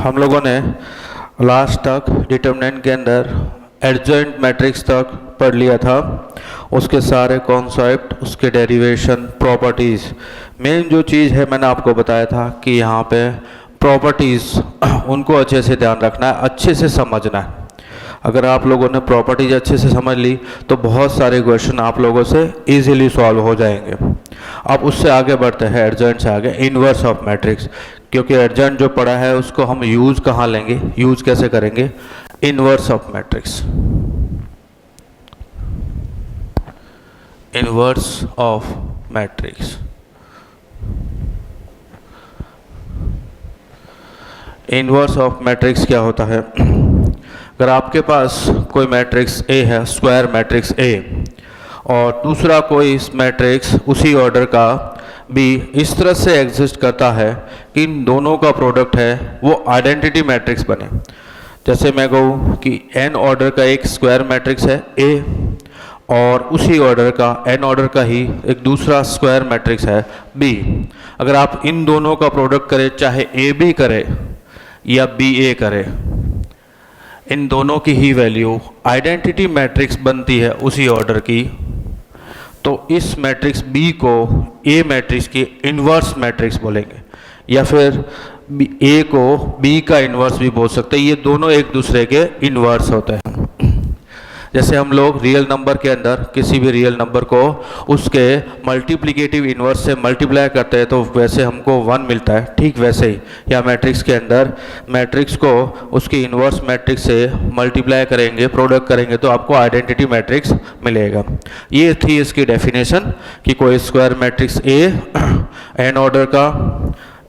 हम लोगों ने लास्ट तक डिटरमिनेंट के अंदर एडजॉइंट मैट्रिक्स तक पढ़ लिया था, उसके सारे कॉन्सेप्ट, उसके डेरिवेशन, प्रॉपर्टीज़। मेन जो चीज़ है मैंने आपको बताया था कि यहाँ पे प्रॉपर्टीज़ उनको अच्छे से ध्यान रखना है, अच्छे से समझना है। अगर आप लोगों ने प्रॉपर्टीज अच्छे से समझ ली तो बहुत सारे क्वेश्चन आप लोगों से इजीली सॉल्व हो जाएंगे। अब उससे आगे बढ़ते हैं, एडजॉइंट से आगे इन्वर्स ऑफ मैट्रिक्स, क्योंकि एडजॉइंट जो पढ़ा है उसको हम यूज़ कहाँ लेंगे, यूज़ कैसे करेंगे, inverse of matrix. Inverse of matrix, inverse of matrix क्या होता है? अगर आपके पास कोई मैट्रिक्स ए है, स्क्वायर मैट्रिक्स ए, और दूसरा कोई इस मैट्रिक्स उसी ऑर्डर का भी इस तरह से एग्जिस्ट करता है कि इन दोनों का प्रोडक्ट है वो आइडेंटिटी मैट्रिक्स बने। जैसे मैं कहूँ कि एन ऑर्डर का एक स्क्वायर मैट्रिक्स है ए, और उसी ऑर्डर का एन ऑर्डर का ही एक दूसरा स्क्वायर मैट्रिक्स है बी। अगर आप इन दोनों का प्रोडक्ट करें, चाहे ए बी करे या बी ए करे, इन दोनों की ही वैल्यू आइडेंटिटी मैट्रिक्स बनती है उसी ऑर्डर की। तो इस मैट्रिक्स बी को ए मैट्रिक्स की इन्वर्स मैट्रिक्स बोलेंगे, या फिर ए को बी का इन्वर्स भी बोल सकते हैं। ये दोनों एक दूसरे के इन्वर्स होते हैं। जैसे हम लोग रियल नंबर के अंदर किसी भी रियल नंबर को उसके मल्टीप्लिकेटिव इन्वर्स से मल्टीप्लाई करते हैं तो वैसे हमको 1 मिलता है, ठीक वैसे ही या मैट्रिक्स के अंदर मैट्रिक्स को उसकी इन्वर्स मैट्रिक्स से मल्टीप्लाई करेंगे, प्रोडक्ट करेंगे तो आपको आइडेंटिटी मैट्रिक्स मिलेगा। ये थी इसकी डेफिनेशन कि कोई square matrix A n order का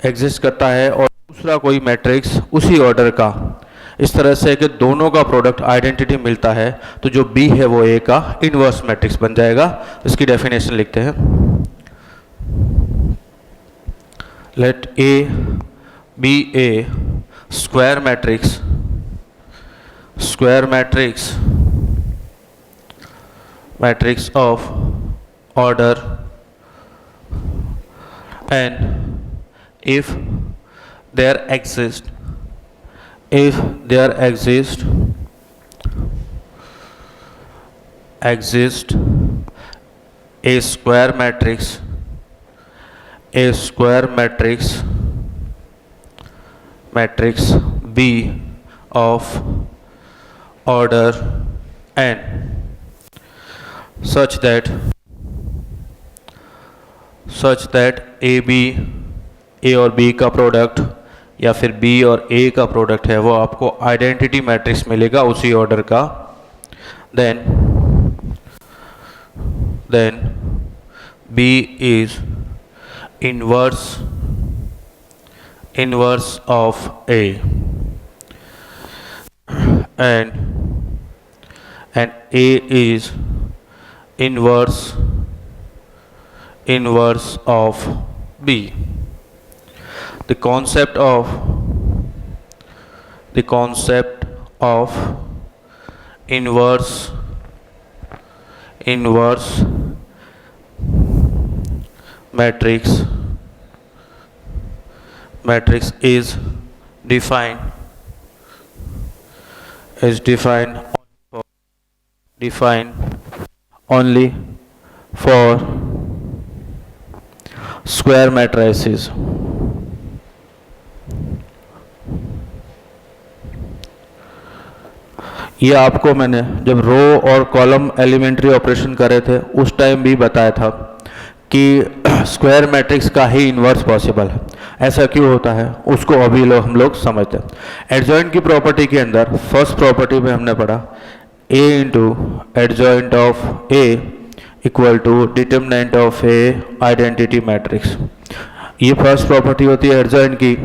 एग्जिस्ट करता है और दूसरा कोई मैट्रिक्स उसी ऑर्डर का, इस तरह से कि दोनों का प्रोडक्ट आइडेंटिटी मिलता है, तो जो बी है वो ए का इन्वर्स मैट्रिक्स बन जाएगा। इसकी डेफिनेशन लिखते हैं, let A B a square matrix, square matrix, matrix of order and if there exists a square matrix B of order n such that ए और बी का प्रोडक्ट या फिर बी और ए का प्रोडक्ट है वो आपको आइडेंटिटी मैट्रिक्स मिलेगा उसी ऑर्डर का, then B is inverse of A and A is inverse of B. The concept of inverse matrix is defined only for square matrices। ये आपको मैंने जब रो और कॉलम एलिमेंट्री ऑपरेशन करे थे उस टाइम भी बताया था कि स्क्वायर मैट्रिक्स का ही इन्वर्स पॉसिबल है। ऐसा क्यों होता है उसको अभी हम लोग समझते हैं। एडजॉइंट की प्रॉपर्टी के अंदर फर्स्ट प्रॉपर्टी में हमने पढ़ा A into adjoint of A equal to determinant of A identity matrix. ये फर्स्ट प्रॉपर्टी होती है एडजॉइंट की।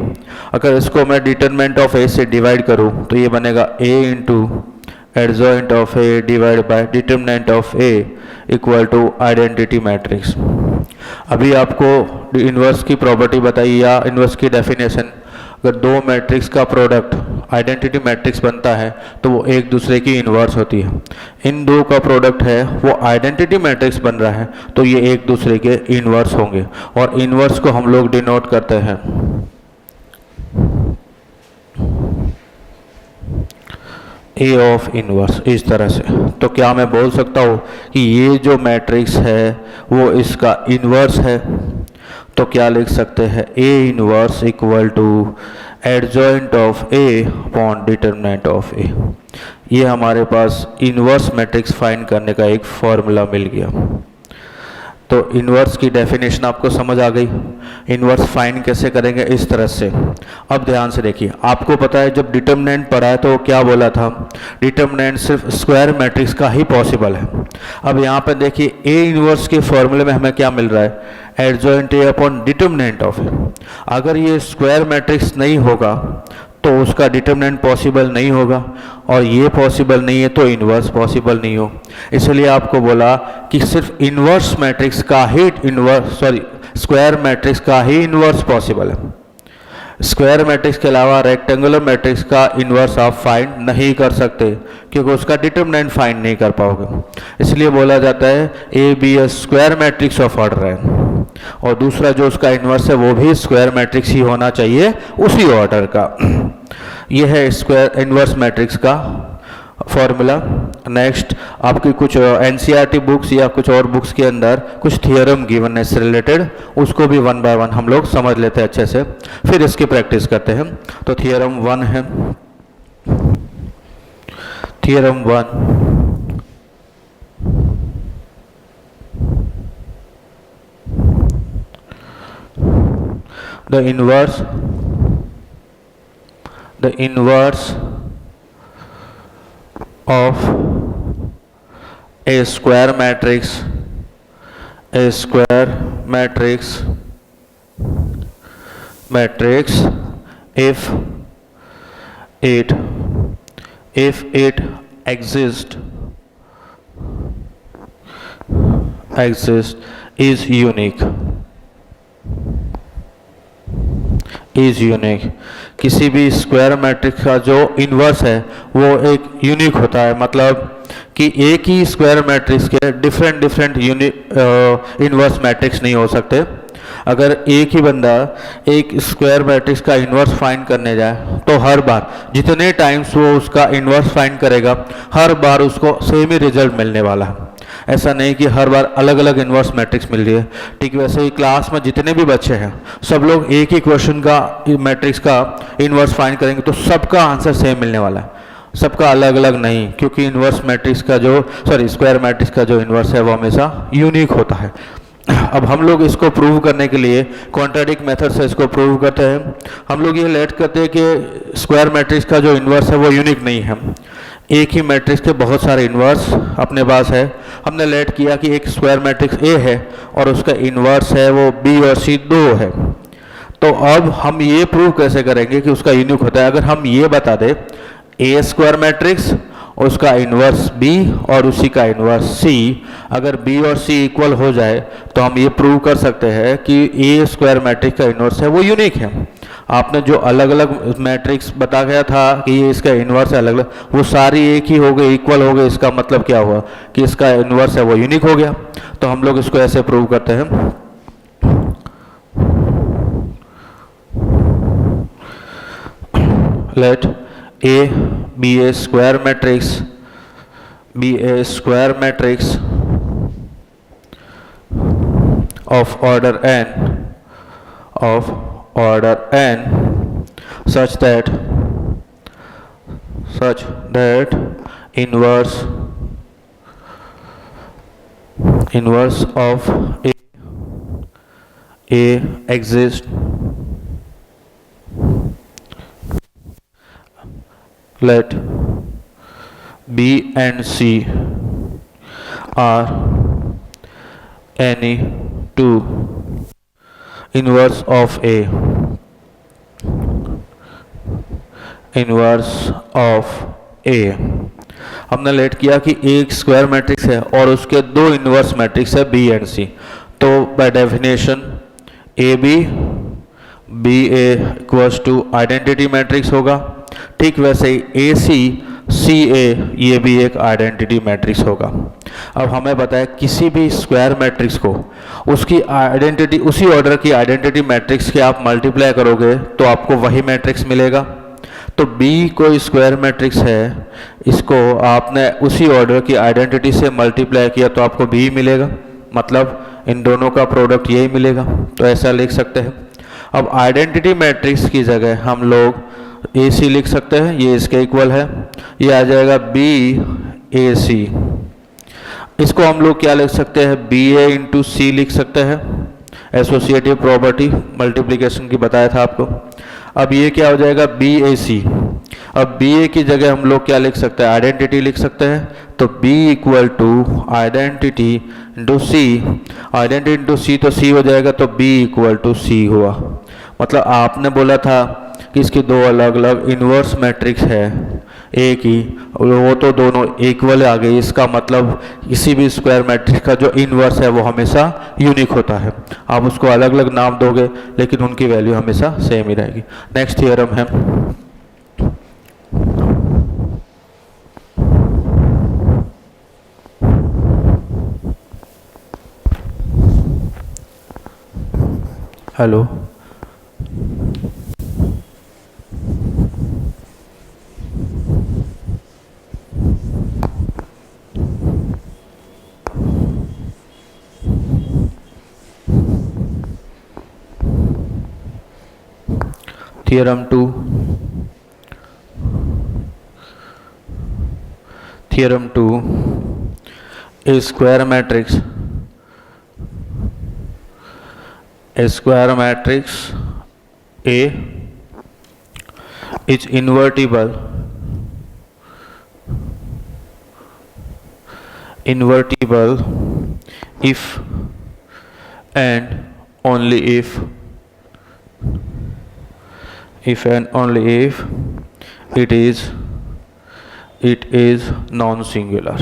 अगर इसको मैं डिटरमिनेंट ऑफ ए से डिवाइड करूँ तो ये बनेगा A into adjoint of A divide by determinant of A equal to identity matrix. अभी आपको इन्वर्स की प्रॉपर्टी बताई या इन्वर्स की डेफिनेशन, अगर दो मैट्रिक्स का प्रोडक्ट आइडेंटिटी मैट्रिक्स बनता है तो वो एक दूसरे की इन्वर्स होती है। इन दो का प्रोडक्ट है वो आइडेंटिटी मैट्रिक्स बन रहा है तो ये एक दूसरे के इन्वर्स होंगे, और इन्वर्स को हम लोग डिनोट करते हैं ए ऑफ इनवर्स, इस तरह से। तो क्या मैं बोल सकता हूँ कि ये जो मैट्रिक्स है वो इसका इन्वर्स है? तो क्या लिख सकते हैं, A inverse equal to adjoint of A upon determinant of A. ये हमारे पास इन्वर्स मैट्रिक्स फाइंड करने का एक फॉर्मूला मिल गया। तो इन्वर्स की डेफिनेशन आपको समझ आ गई। इन्वर्स फाइंड कैसे करेंगे, इस तरह से। अब ध्यान से देखिए, आपको पता है जब डिटरमिनेंट पढ़ा है तो क्या बोला था, डिटरमिनेंट सिर्फ स्क्वायर मैट्रिक्स का ही पॉसिबल है। अब यहाँ पे देखिए ए इन्वर्स के फॉर्मूले में हमें क्या मिल रहा है, adjoint A upon determinant of A. अगर ये स्क्वायर मैट्रिक्स नहीं होगा तो उसका डिटरमिनेंट पॉसिबल नहीं होगा, और ये पॉसिबल नहीं है तो इन्वर्स पॉसिबल नहीं हो। इसलिए आपको बोला कि सिर्फ इन्वर्स मैट्रिक्स का ही स्क्वायर मैट्रिक्स का ही इन्वर्स पॉसिबल है। स्क्वायर मैट्रिक्स के अलावा रेक्टेंगुलर मैट्रिक्स का इन्वर्स आप फाइंड नहीं कर सकते, क्योंकि उसका डिटरमिनेंट फाइंड नहीं कर पाओगे। इसलिए बोला जाता है A B a square matrix of order है, और दूसरा जो उसका इन्वर्स है वो भी स्क्वायर मैट्रिक्स ही होना चाहिए उसी ऑर्डर का। यह है स्क्वायर इन्वर्स मैट्रिक्स का फॉर्मूला। नेक्स्ट, आपकी कुछ एनसीईआरटी बुक्स या कुछ और बुक्स के अंदर कुछ थियरम गिवन है इससे रिलेटेड, उसको भी वन बाय वन हम लोग समझ लेते हैं अच्छे से, फिर इसकी प्रैक्टिस करते हैं। तो थियरम 1 है, theorem 1, the inverse of a square matrix if it exists is unique। किसी भी स्क्वायर मैट्रिक्स का जो इन्वर्स है वो एक यूनिक होता है, मतलब कि एक ही स्क्वायर मैट्रिक्स के डिफरेंट इन्वर्स मैट्रिक्स नहीं हो सकते। अगर एक ही बंदा एक स्क्वायर मैट्रिक्स का इन्वर्स फाइंड करने जाए तो हर बार जितने टाइम्स वो उसका इन्वर्स फाइंड करेगा हर बार उसको सेम ही रिजल्ट मिलने वाला है। ऐसा नहीं कि हर बार अलग अलग इन्वर्स मैट्रिक्स मिल रही है। ठीक वैसे ही क्लास में जितने भी बच्चे हैं सब लोग एक ही क्वेश्चन का मैट्रिक्स का इन्वर्स फाइंड करेंगे तो सबका आंसर सेम मिलने वाला है, सबका अलग अलग नहीं, क्योंकि इन्वर्स मैट्रिक्स का जो स्क्वायर मैट्रिक्स का जो इन्वर्स है वो हमेशा यूनिक होता है। अब हम लोग इसको प्रूव करने के लिए क्वाड्रेटिक मेथड से इसको प्रूव करते हैं। हम लोग ये लेट करते हैं कि स्क्वायर मैट्रिक्स का जो इन्वर्स है वो यूनिक नहीं है, एक ही मैट्रिक्स के बहुत सारे इन्वर्स अपने पास है। हमने लेट किया कि एक स्क्वायर मैट्रिक्स ए है और उसका इन्वर्स है वो बी और सी दो है। तो अब हम ये प्रूव कैसे करेंगे कि उसका यूनिक होता है? अगर हम ये बता दें ए स्क्वायर मैट्रिक्स, उसका इन्वर्स बी और उसी का इन्वर्स सी, अगर बी और सी इक्वल हो जाए तो हम ये प्रूव कर सकते हैं कि ए स्क्वायर मैट्रिक्स का इन्वर्स है वो यूनिक है। आपने जो अलग अलग मैट्रिक्स बता गया था कि ये इसका इन्वर्स है अलग अलग, वो सारी एक ही हो गई, इक्वल हो गई। इसका मतलब क्या हुआ कि इसका इन्वर्स है वो यूनिक हो गया। तो हम लोग इसको ऐसे प्रूव करते हैं। Let A B a square matrix of order n such that inverse of a exists। Let B and C are any two inverse of A, हमने लेट किया कि एक स्क्वायर मैट्रिक्स है और उसके दो इन्वर्स मैट्रिक्स है बी एंड सी। तो by definition A B A equals to identity matrix होगा। ठीक वैसे ही ए सी ए ये भी एक आइडेंटिटी मैट्रिक्स होगा। अब हमें बताया किसी भी स्क्वायर मैट्रिक्स को उसकी आइडेंटिटी, उसी ऑर्डर की आइडेंटिटी मैट्रिक्स के आप मल्टीप्लाई करोगे तो आपको वही मैट्रिक्स मिलेगा। तो B कोई स्क्वायर मैट्रिक्स है, इसको आपने उसी ऑर्डर की आइडेंटिटी से मल्टीप्लाई किया तो आपको B मिलेगा, मतलब इन दोनों का प्रोडक्ट यही मिलेगा, तो ऐसा लिख सकते हैं। अब आइडेंटिटी मैट्रिक्स की जगह हम लोग AC लिख सकते हैं, ये इसके इक्वल है, ये आ जाएगा BAC। इसको हम लोग क्या लिख सकते हैं, BA इंटू C लिख सकते हैं, एसोसिएटिव प्रॉपर्टी मल्टीप्लिकेशन की बताया था आपको। अब ये क्या हो जाएगा, BAC। अब BA की जगह हम लोग क्या लिख सकते हैं, आइडेंटिटी लिख सकते हैं, तो B equal to identity into C, identity into C तो C हो जाएगा, तो B इक्वल टू C हुआ। मतलब आपने बोला था कि इसकी दो अलग अलग इन्वर्स मैट्रिक्स है, एक ही, वो तो दोनों इक्वल आ गई, इसका मतलब किसी भी स्क्वायर मैट्रिक्स का जो इन्वर्स है वो हमेशा यूनिक होता है। आप उसको अलग अलग नाम दोगे लेकिन उनकी वैल्यू हमेशा सेम ही रहेगी। नेक्स्ट थ्योरम है hello Theorem 2, a square matrix A is invertible if and only if and only if it is non-singular।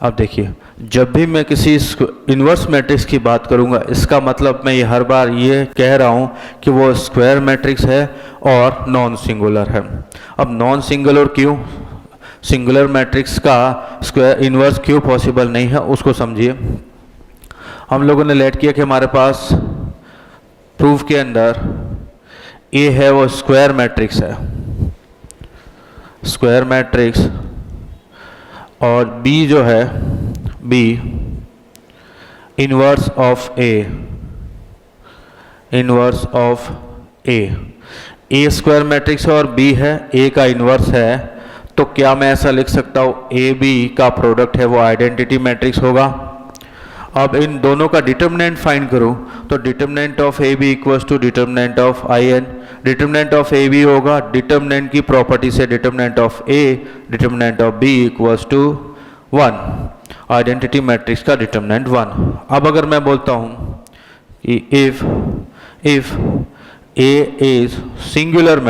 अब देखिए, जब भी मैं किसी इन्वर्स मैट्रिक्स की बात करूंगा, इसका मतलब मैं ये हर बार ये कह रहा हूं कि वो स्क्वायर मैट्रिक्स है और नॉन सिंगुलर है। अब नॉन सिंगुलर क्यों, सिंगुलर मैट्रिक्स का स्क्वायर इन्वर्स क्यों पॉसिबल नहीं है उसको समझिए। हम लोगों ने लेट किया कि हमारे पास प्रूफ के अंदर ए है वो स्क्वायर मैट्रिक्स है, स्क्वायर मैट्रिक्स, और बी जो है B inverse of A, inverse of A square matrix है और बी है ए का इन्वर्स है, तो क्या मैं ऐसा लिख सकता हूँ ए बी का प्रोडक्ट है वो आइडेंटिटी मैट्रिक्स होगा। अब इन दोनों का डिटर्मिनेंट फाइंड करूं तो determinant of A B equals to determinant of I n, determinant of A B होगा डिटर्मिनेंट की प्रॉपर्टी से determinant of A, determinant of B equals to 1, identity matrix का डिटर्मिनेंट 1। अब अगर मैं बोलता हूं कि if A is singular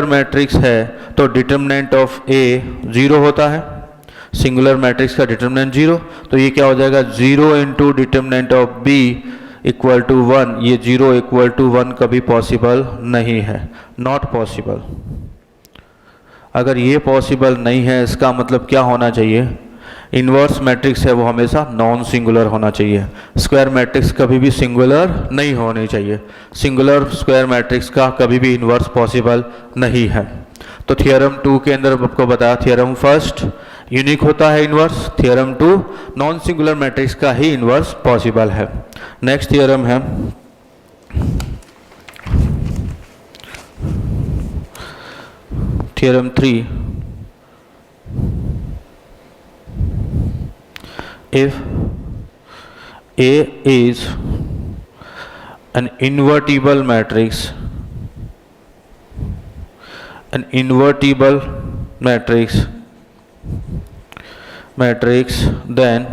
matrix है तो डिटर्मिनेंट ऑफ ए 0 होता है, सिंगुलर मैट्रिक्स का डिटर्मिनेंट 0, तो ये क्या हो जाएगा 0 into determinant of B equal to 1। ये 0 इक्वल टू 1 कभी पॉसिबल नहीं है, नॉट पॉसिबल। अगर ये पॉसिबल नहीं है इसका मतलब क्या होना चाहिए, इन्वर्स मैट्रिक्स है वो हमेशा नॉन सिंगुलर होना चाहिए, स्क्वायर मैट्रिक्स कभी भी सिंगुलर नहीं होनी चाहिए, सिंगुलर स्क्वायर मैट्रिक्स का कभी भी इन्वर्स पॉसिबल नहीं है। तो थ्योरम 2 के अंदर आपको बताया, थ्योरम फर्स्ट यूनिक होता है inverse, theorem 2 non singular matrix का ही इन्वर्स पॉसिबल है। नेक्स्ट थ्योरम है theorem 3, if A is an invertible matrix, then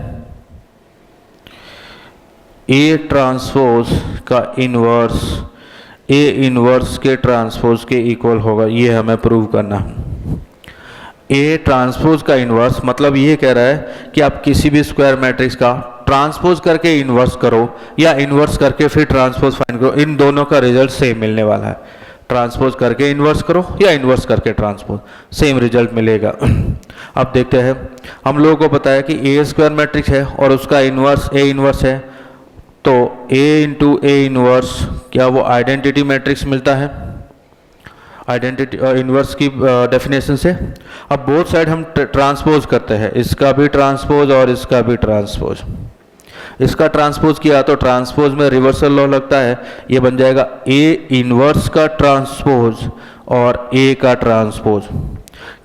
A transpose का इन्वर्स A इन्वर्स के ट्रांसपोज के इक्वल होगा, ये हमें प्रूव करना है। ए ट्रांसपोज का इन्वर्स मतलब ये कह रहा है कि आप किसी भी स्क्वायर मैट्रिक्स का ट्रांसपोज करके इन्वर्स करो या इन्वर्स करके फिर ट्रांसपोज फाइंड करो, इन दोनों का रिजल्ट सेम मिलने वाला है। ट्रांसपोज करके इन्वर्स करो या इन्वर्स करके ट्रांसपोज, सेम रिजल्ट मिलेगा। अब देखते हैं, हम लोगों को पता है कि ए स्क्वायर मैट्रिक्स है और उसका इन्वर्स ए इन्वर्स है, तो ए इंटू ए इन्वर्स क्या वो आइडेंटिटी मैट्रिक्स मिलता है आइडेंटिटी इन्वर्स की डेफिनेशन से। अब बोथ साइड हम ट्रांसपोज करते हैं, इसका भी ट्रांसपोज और इसका भी ट्रांसपोज। इसका ट्रांसपोज किया तो ट्रांसपोज में रिवर्सल लॉ लगता है, ये बन जाएगा ए इन्वर्स का ट्रांसपोज और ए का ट्रांसपोज।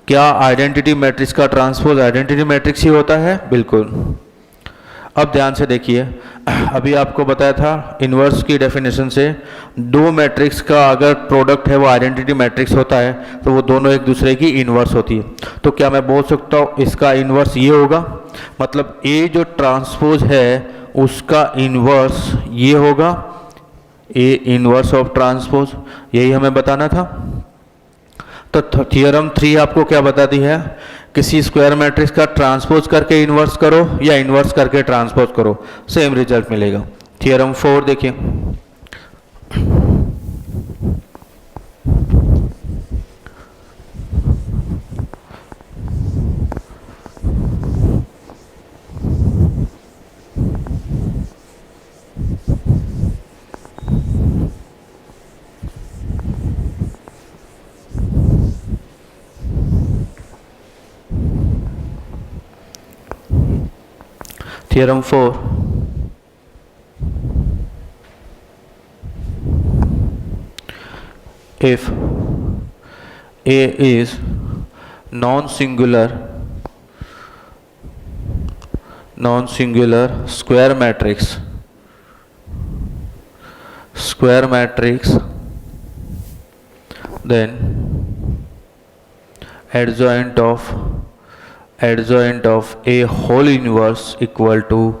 क्या आइडेंटिटी मैट्रिक्स का ट्रांसपोज आइडेंटिटी मैट्रिक्स ही होता है? बिल्कुल। अब ध्यान से देखिए, अभी आपको बताया था इन्वर्स की डेफिनेशन से दो मैट्रिक्स का अगर प्रोडक्ट है वो आइडेंटिटी मैट्रिक्स होता है तो वो दोनों एक दूसरे की इन्वर्स होती है। तो क्या मैं बोल सकता हूँ इसका इन्वर्स ये होगा, मतलब ए जो ट्रांसपोज है उसका इन्वर्स ये होगा, ए इन्वर्स ऑफ ट्रांसपोज, यही हमें बताना था। तो थ्योरम 3 आपको क्या बताती है, किसी स्क्वायर मैट्रिक्स का ट्रांसपोज करके इन्वर्स करो या इन्वर्स करके ट्रांसपोज करो, सेम रिजल्ट मिलेगा। थ्योरम 4 देखिए, Theorem 4, if A is non-singular square matrix, then adjoint of A whole inverse equal to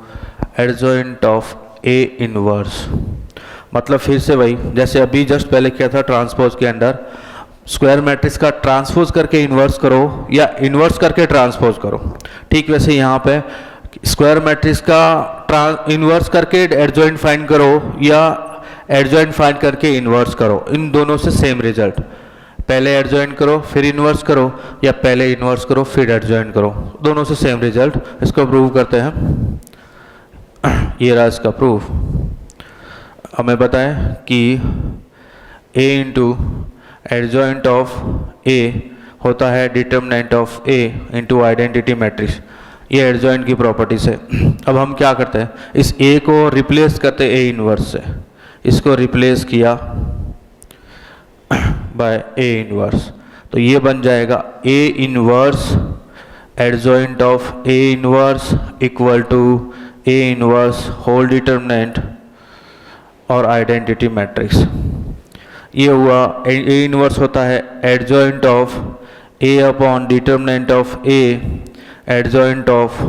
adjoint of A inverse। मतलब फिर से वही जैसे अभी जस्ट पहले किया था ट्रांसपोज के अंदर, स्क्वायर मैट्रिक्स का ट्रांसपोज करके इन्वर्स करो या इन्वर्स करके ट्रांसपोज करो, ठीक वैसे यहाँ पे स्क्वायर मैट्रिक्स का इन्वर्स करके एडजॉइंट फाइंड करो या एडजॉइंट फाइंड करके इन्वर्स करो, इन दोनों से सेम रिजल्ट। पहले एडजॉइंट करो फिर इन्वर्स करो या पहले इन्वर्स करो फिर एडजॉइंट करो, दोनों से सेम रिजल्ट। इसको प्रूव करते हैं, ये रहा इसका प्रूफ। हमें बताएं कि A into adjoint of A होता है determinant of A into identity matrix, ये एडजॉइंट की प्रॉपर्टीज है। अब हम क्या करते हैं, इस A को रिप्लेस करते A इन्वर्स से, इसको रिप्लेस किया बाय A इन्वर्स, तो ये बन जाएगा A inverse adjoint of A inverse equal to A inverse whole determinant और आइडेंटिटी मैट्रिक्स। ये हुआ A इन्वर्स होता है adjoint of A upon determinant of A adjoint of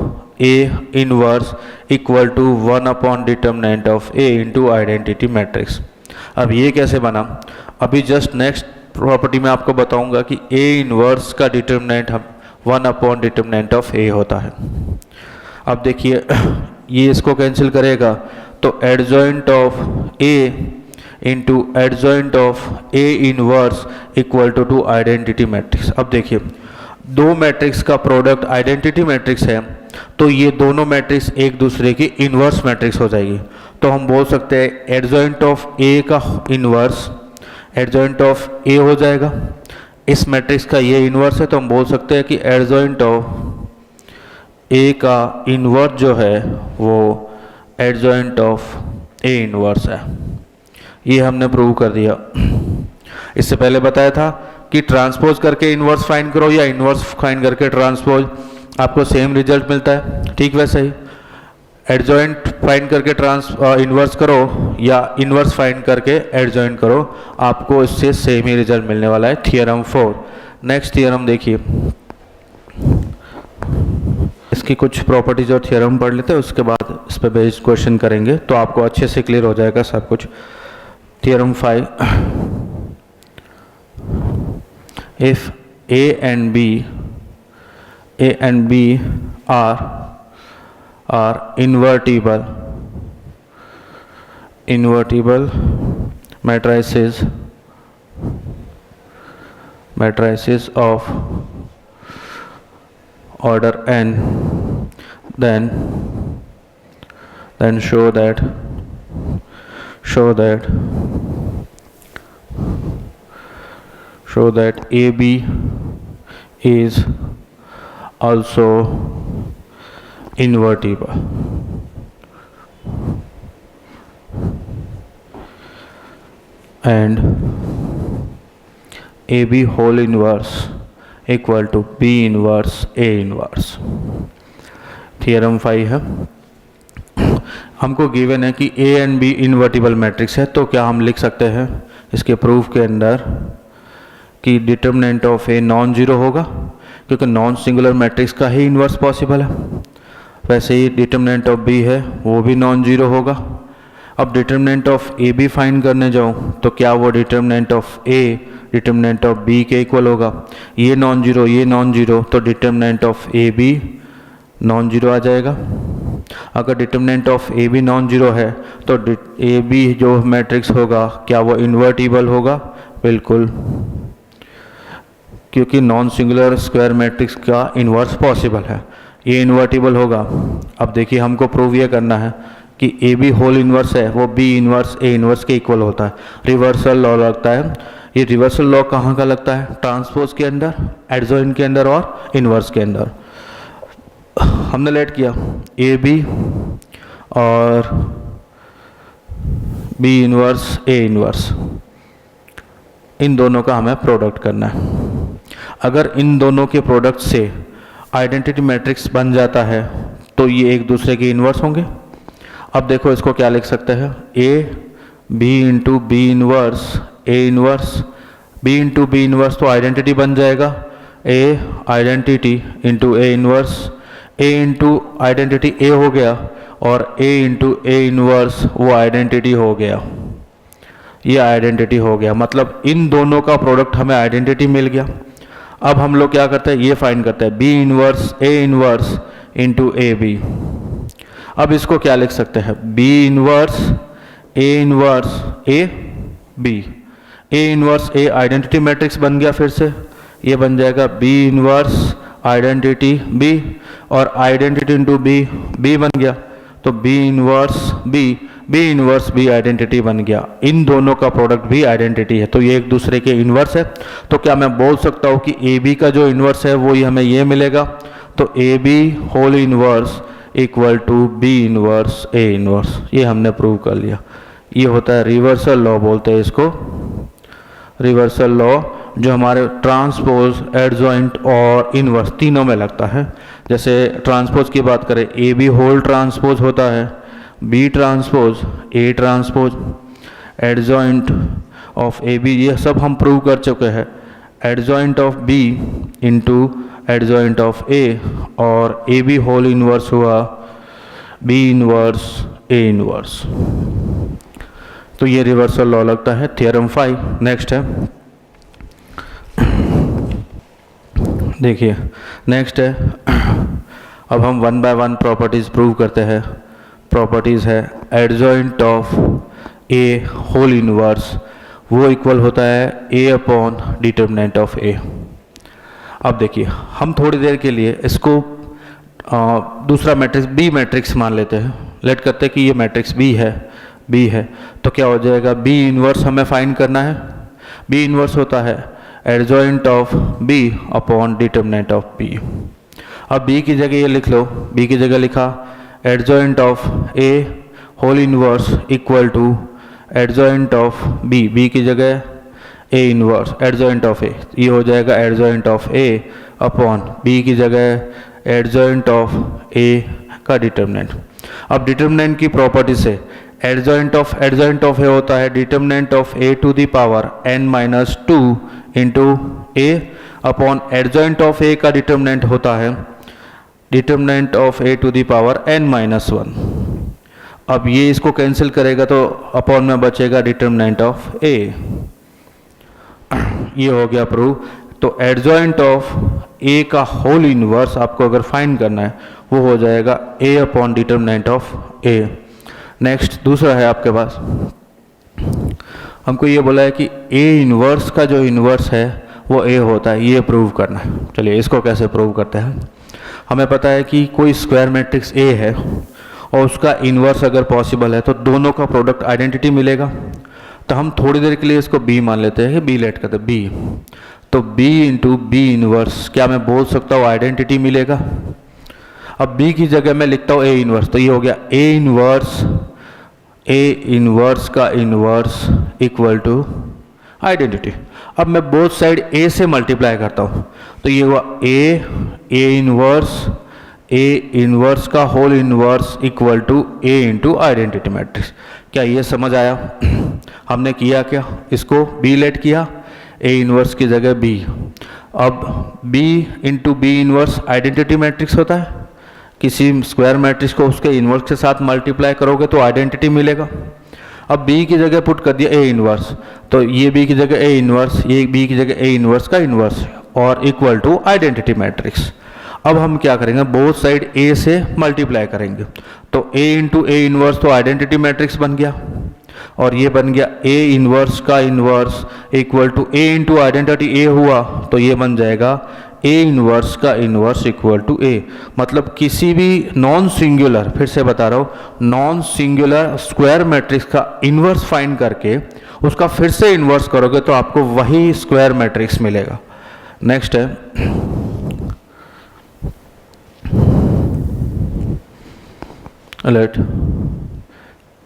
A inverse equal to 1 upon determinant of A into identity matrix. अब ये कैसे बना, अभी जस्ट नेक्स्ट प्रॉपर्टी में आपको बताऊंगा कि A इन्वर्स का डिटर्मिनेंट हम 1 अपॉन डिटर्मिनेंट ऑफ A होता है। अब देखिए ये इसको कैंसिल करेगा तो adjoint of A into adjoint of A inverse equal to identity matrix. अब देखिए दो मैट्रिक्स का प्रोडक्ट आइडेंटिटी मैट्रिक्स है तो ये दोनों मैट्रिक्स एक दूसरे की इन्वर्स मैट्रिक्स हो जाएगी। तो हम बोल सकते हैं एडजॉइंट ऑफ A का इन्वर्स एडजॉइंट ऑफ A हो जाएगा, इस मैट्रिक्स का ये इन्वर्स है तो हम बोल सकते हैं कि एडजॉइंट ऑफ A का इन्वर्स जो है वो एडजॉइंट ऑफ A इन्वर्स है। ये हमने प्रूव कर दिया। इससे पहले बताया था कि ट्रांसपोज करके इन्वर्स फाइंड करो या इन्वर्स फाइंड करके ट्रांसपोज, आपको सेम रिजल्ट मिलता है। ठीक वैसे ही एडजॉइंट फाइंड करके इन्वर्स करो या इन्वर्स फाइंड करके एडजॉइंट करो, आपको इससे सेम ही रिजल्ट मिलने वाला है। थियरम 4। नेक्स्ट थियरम देखिए, इसकी कुछ प्रॉपर्टीज और थियरम पढ़ लेते हैं, उसके बाद इस पर बेस्ड क्वेश्चन करेंगे तो आपको अच्छे से क्लियर हो जाएगा सब कुछ। Theorem 5, if A and B are invertible matrices matrices of order n, then show that AB is also invertible. And AB whole inverse equal to B inverse A inverse. Theorem 5 है। हमको given है कि A and B invertible matrix है, तो क्या हम लिख सकते हैं इसके प्रूफ के अंदर कि determinant of A non zero होगा, क्योंकि नॉन सिंगुलर मैट्रिक्स का ही इन्वर्स पॉसिबल है। वैसे ही डिटर्मिनेंट ऑफ B है वो भी नॉन जीरो होगा। अब determinant of A B find करने जाऊँ तो क्या वो determinant of A determinant of B के इक्वल होगा? ये नॉन जीरो, तो determinant of A B non zero आ जाएगा। अगर determinant of A B non zero है तो ए बी जो मैट्रिक्स होगा क्या वो इन्वर्टिबल होगा? बिल्कुल, क्योंकि नॉन सिंगुलर स्क्वायर मैट्रिक्स का इन्वर्स पॉसिबल है, ये इन्वर्टिबल होगा। अब देखिए हमको प्रूव ये करना है कि ए बी होल इन्वर्स है वो बी इन्वर्स ए इन्वर्स के इक्वल होता है। रिवर्सल लॉ लगता है। ये रिवर्सल लॉ कहाँ का लगता है? ट्रांसपोज के अंदर, एडजॉइंट के अंदर और इन्वर्स के अंदर। हमने लेट किया ए बी और बी इन्वर्स ए इन्वर्स, इन दोनों का हमें प्रोडक्ट करना है। अगर इन दोनों के प्रोडक्ट से आइडेंटिटी मैट्रिक्स बन जाता है तो ये एक दूसरे के इन्वर्स होंगे। अब देखो इसको क्या लिख सकते हैं? A B into B inverse A inverse, B into B inverse तो आइडेंटिटी बन जाएगा, A identity into A inverse, A into identity A हो गया और ए इंटू ए इन्वर्स वो आइडेंटिटी हो गया। ये आइडेंटिटी हो गया, मतलब इन दोनों का प्रोडक्ट हमें आइडेंटिटी मिल गया। अब हम लोग क्या करते हैं? ये फाइंड करते हैं B inverse A inverse into A B. अब इसको क्या लिख सकते हैं? B inverse A B, A inverse A identity matrix बन गया, फिर से ये बन जाएगा बी इन्वर्स आइडेंटिटी बी और आइडेंटिटी इंटू बी, बी बन गया तो बी इन्वर्स बी आइडेंटिटी बन गया। इन दोनों का प्रोडक्ट भी आइडेंटिटी है तो ये एक दूसरे के इन्वर्स है। तो क्या मैं बोल सकता हूँ कि ए बी का जो इन्वर्स है वो ही हमें ये मिलेगा? तो A B whole inverse equal to B inverse A inverse, ये हमने प्रूव कर लिया। ये होता है रिवर्सल लॉ, बोलते हैं इसको रिवर्सल लॉ, जो हमारे ट्रांसपोज, एडजॉइंट और इन्वर्स तीनों में लगता है। जैसे ट्रांसपोज की बात करें, ए बी होल ट्रांसपोज होता है, B transpose A transpose, adjoint of A B, ये सब हम प्रूव कर चुके हैं। Adjoint of B into adjoint of A और ए बी होल इन्वर्स हुआ बी इन्वर्स ए इन्वर्स, तो ये रिवर्सल लॉ लगता है। थ्योरम 5 नेक्स्ट है, देखिए नेक्स्ट है। अब हम 1 बाय 1 प्रॉपर्टीज प्रूव करते हैं। प्रॉपर्टीज है adjoint of A whole inverse वो इक्वल होता है A upon determinant of A. अब देखिए हम थोड़ी देर के लिए इसको दूसरा मैट्रिक्स बी मैट्रिक्स मान लेते हैं। लेट करते हैं कि ये मैट्रिक्स बी है तो क्या हो जाएगा? बी इन्वर्स हमें फाइंड करना है। बी इन्वर्स होता है adjoint of B upon determinant of B. अब बी की जगह ये लिख लो, बी की जगह लिखा adjoint of A whole inverse equal to adjoint of B, B की जगह A inverse adjoint of A, ये हो जाएगा adjoint of A upon B की जगह एडजॉइंट ऑफ ए का डिटर्मिनेंट। अब डिटर्मिनेंट की प्रॉपर्टी से एडजॉइंट ऑफ ए होता है determinant of A to the power n-2 into A upon adjoint of A का डिटर्मिनेंट होता है determinant of A to the power n-1। अब ये इसको कैंसिल करेगा तो अपॉन में बचेगा डिटर्मिनेंट ऑफ ए। ये हो गया प्रूव। तो एडजॉइंट ऑफ ए का होल इन्वर्स आपको अगर फाइंड करना है वो हो जाएगा A upon determinant of A. Next दूसरा है आपके पास, हमको ये बोला है कि ए इन्वर्स का जो इन्वर्स है वो ए होता है, ये प्रूव करना है। चलिए इसको कैसे प्रूव करते हैं। हमें पता है कि कोई स्क्वायर मैट्रिक्स ए है और उसका इन्वर्स अगर पॉसिबल है तो दोनों का प्रोडक्ट आइडेंटिटी मिलेगा। तो हम थोड़ी देर के लिए इसको बी मान लेते हैं कि बी लेट करते हैं बी। तो बी इंटू बी इन्वर्स, क्या मैं बोल सकता हूँ आइडेंटिटी मिलेगा। अब बी की जगह मैं लिखता हूँ ए इन्वर्स, तो ये हो गया ए इन्वर्स का इन्वर्स इक्वल टू आइडेंटिटी। अब मैं बोथ साइड ए से मल्टीप्लाई करता हूँ, तो ये हुआ ए इन्वर्स का whole inverse equal to A into identity matrix. क्या ये समझ आया? हमने किया क्या, इसको बी लेट किया, ए इन्वर्स की जगह बी। अब B into B inverse identity matrix होता है। किसी स्क्वायर मैट्रिक्स को उसके इन्वर्स के साथ मल्टीप्लाई करोगे तो आइडेंटिटी मिलेगा। अब b की जगह पुट कर दिया ए इन्वर्स, तो ये b की जगह ए इन्वर्स, ये b की जगह ए इन्वर्स का इन्वर्स और इक्वल टू आइडेंटिटी मैट्रिक्स। अब हम क्या करेंगे, बोथ साइड a से मल्टीप्लाई करेंगे, तो a इंटू ए इन्वर्स तो आइडेंटिटी मैट्रिक्स बन गया और ये बन गया a इन्वर्स का inverse equal to a into identity a हुआ, तो ये बन जाएगा a इन्वर्स का इन्वर्स इक्वल टू a। मतलब किसी भी नॉन सिंगुलर, फिर से बता रहा हूँ, नॉन सिंगुलर स्क्वायर मैट्रिक्स का इन्वर्स फाइंड करके उसका फिर से इन्वर्स करोगे तो आपको वही स्क्वायर मैट्रिक्स मिलेगा। नेक्स्ट है let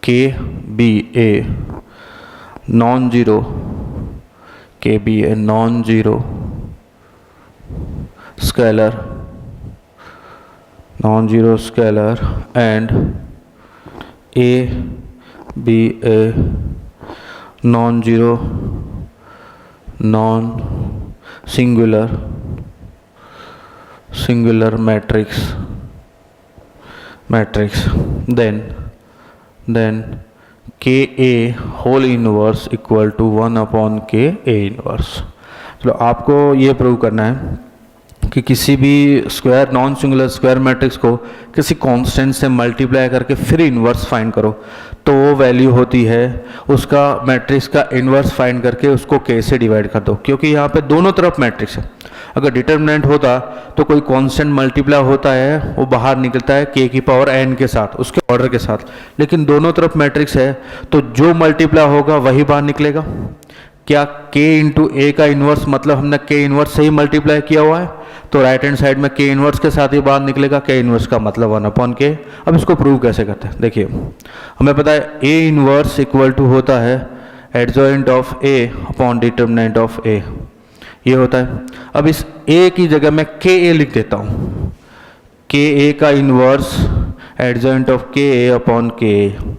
k be a non zero, k be a non zero scalar, non-zero scalar and a be a non-zero non-singular matrix then k a whole inverse equal to 1 upon k a inverse। चलो आपको ये prove करना है कि किसी भी square non singular square matrix को किसी कांस्टेंट से मल्टीप्लाई करके फिर इन्वर्स फाइंड करो, तो वो वैल्यू होती है उसका मैट्रिक्स का इन्वर्स फाइंड करके उसको k से डिवाइड कर दो, क्योंकि यहाँ पे दोनों तरफ मैट्रिक्स है। अगर डिटर्मिनेंट होता तो कोई कांस्टेंट मल्टीप्लाई होता है, वो बाहर निकलता है k की पावर n के साथ, उसके ऑर्डर के साथ, लेकिन दोनों तरफ मैट्रिक्स है तो जो मल्टीप्लाई होगा वही बाहर निकलेगा। क्या k इंटू ए का इन्वर्स, मतलब हमने k इन्वर्स से ही मल्टीप्लाई किया हुआ है, तो राइट हैंड साइड में k इन्वर्स के साथ ही बाहर निकलेगा, k इन्वर्स का मतलब 1 अपॉन k। अब इसको प्रूव कैसे करते हैं, देखिए हमें पता है a इन्वर्स इक्वल टू होता है adjoint of a upon determinant of a, ये होता है। अब इस a की जगह मैं ka लिख देता हूँ, ka का inverse adjoint of ka upon ka।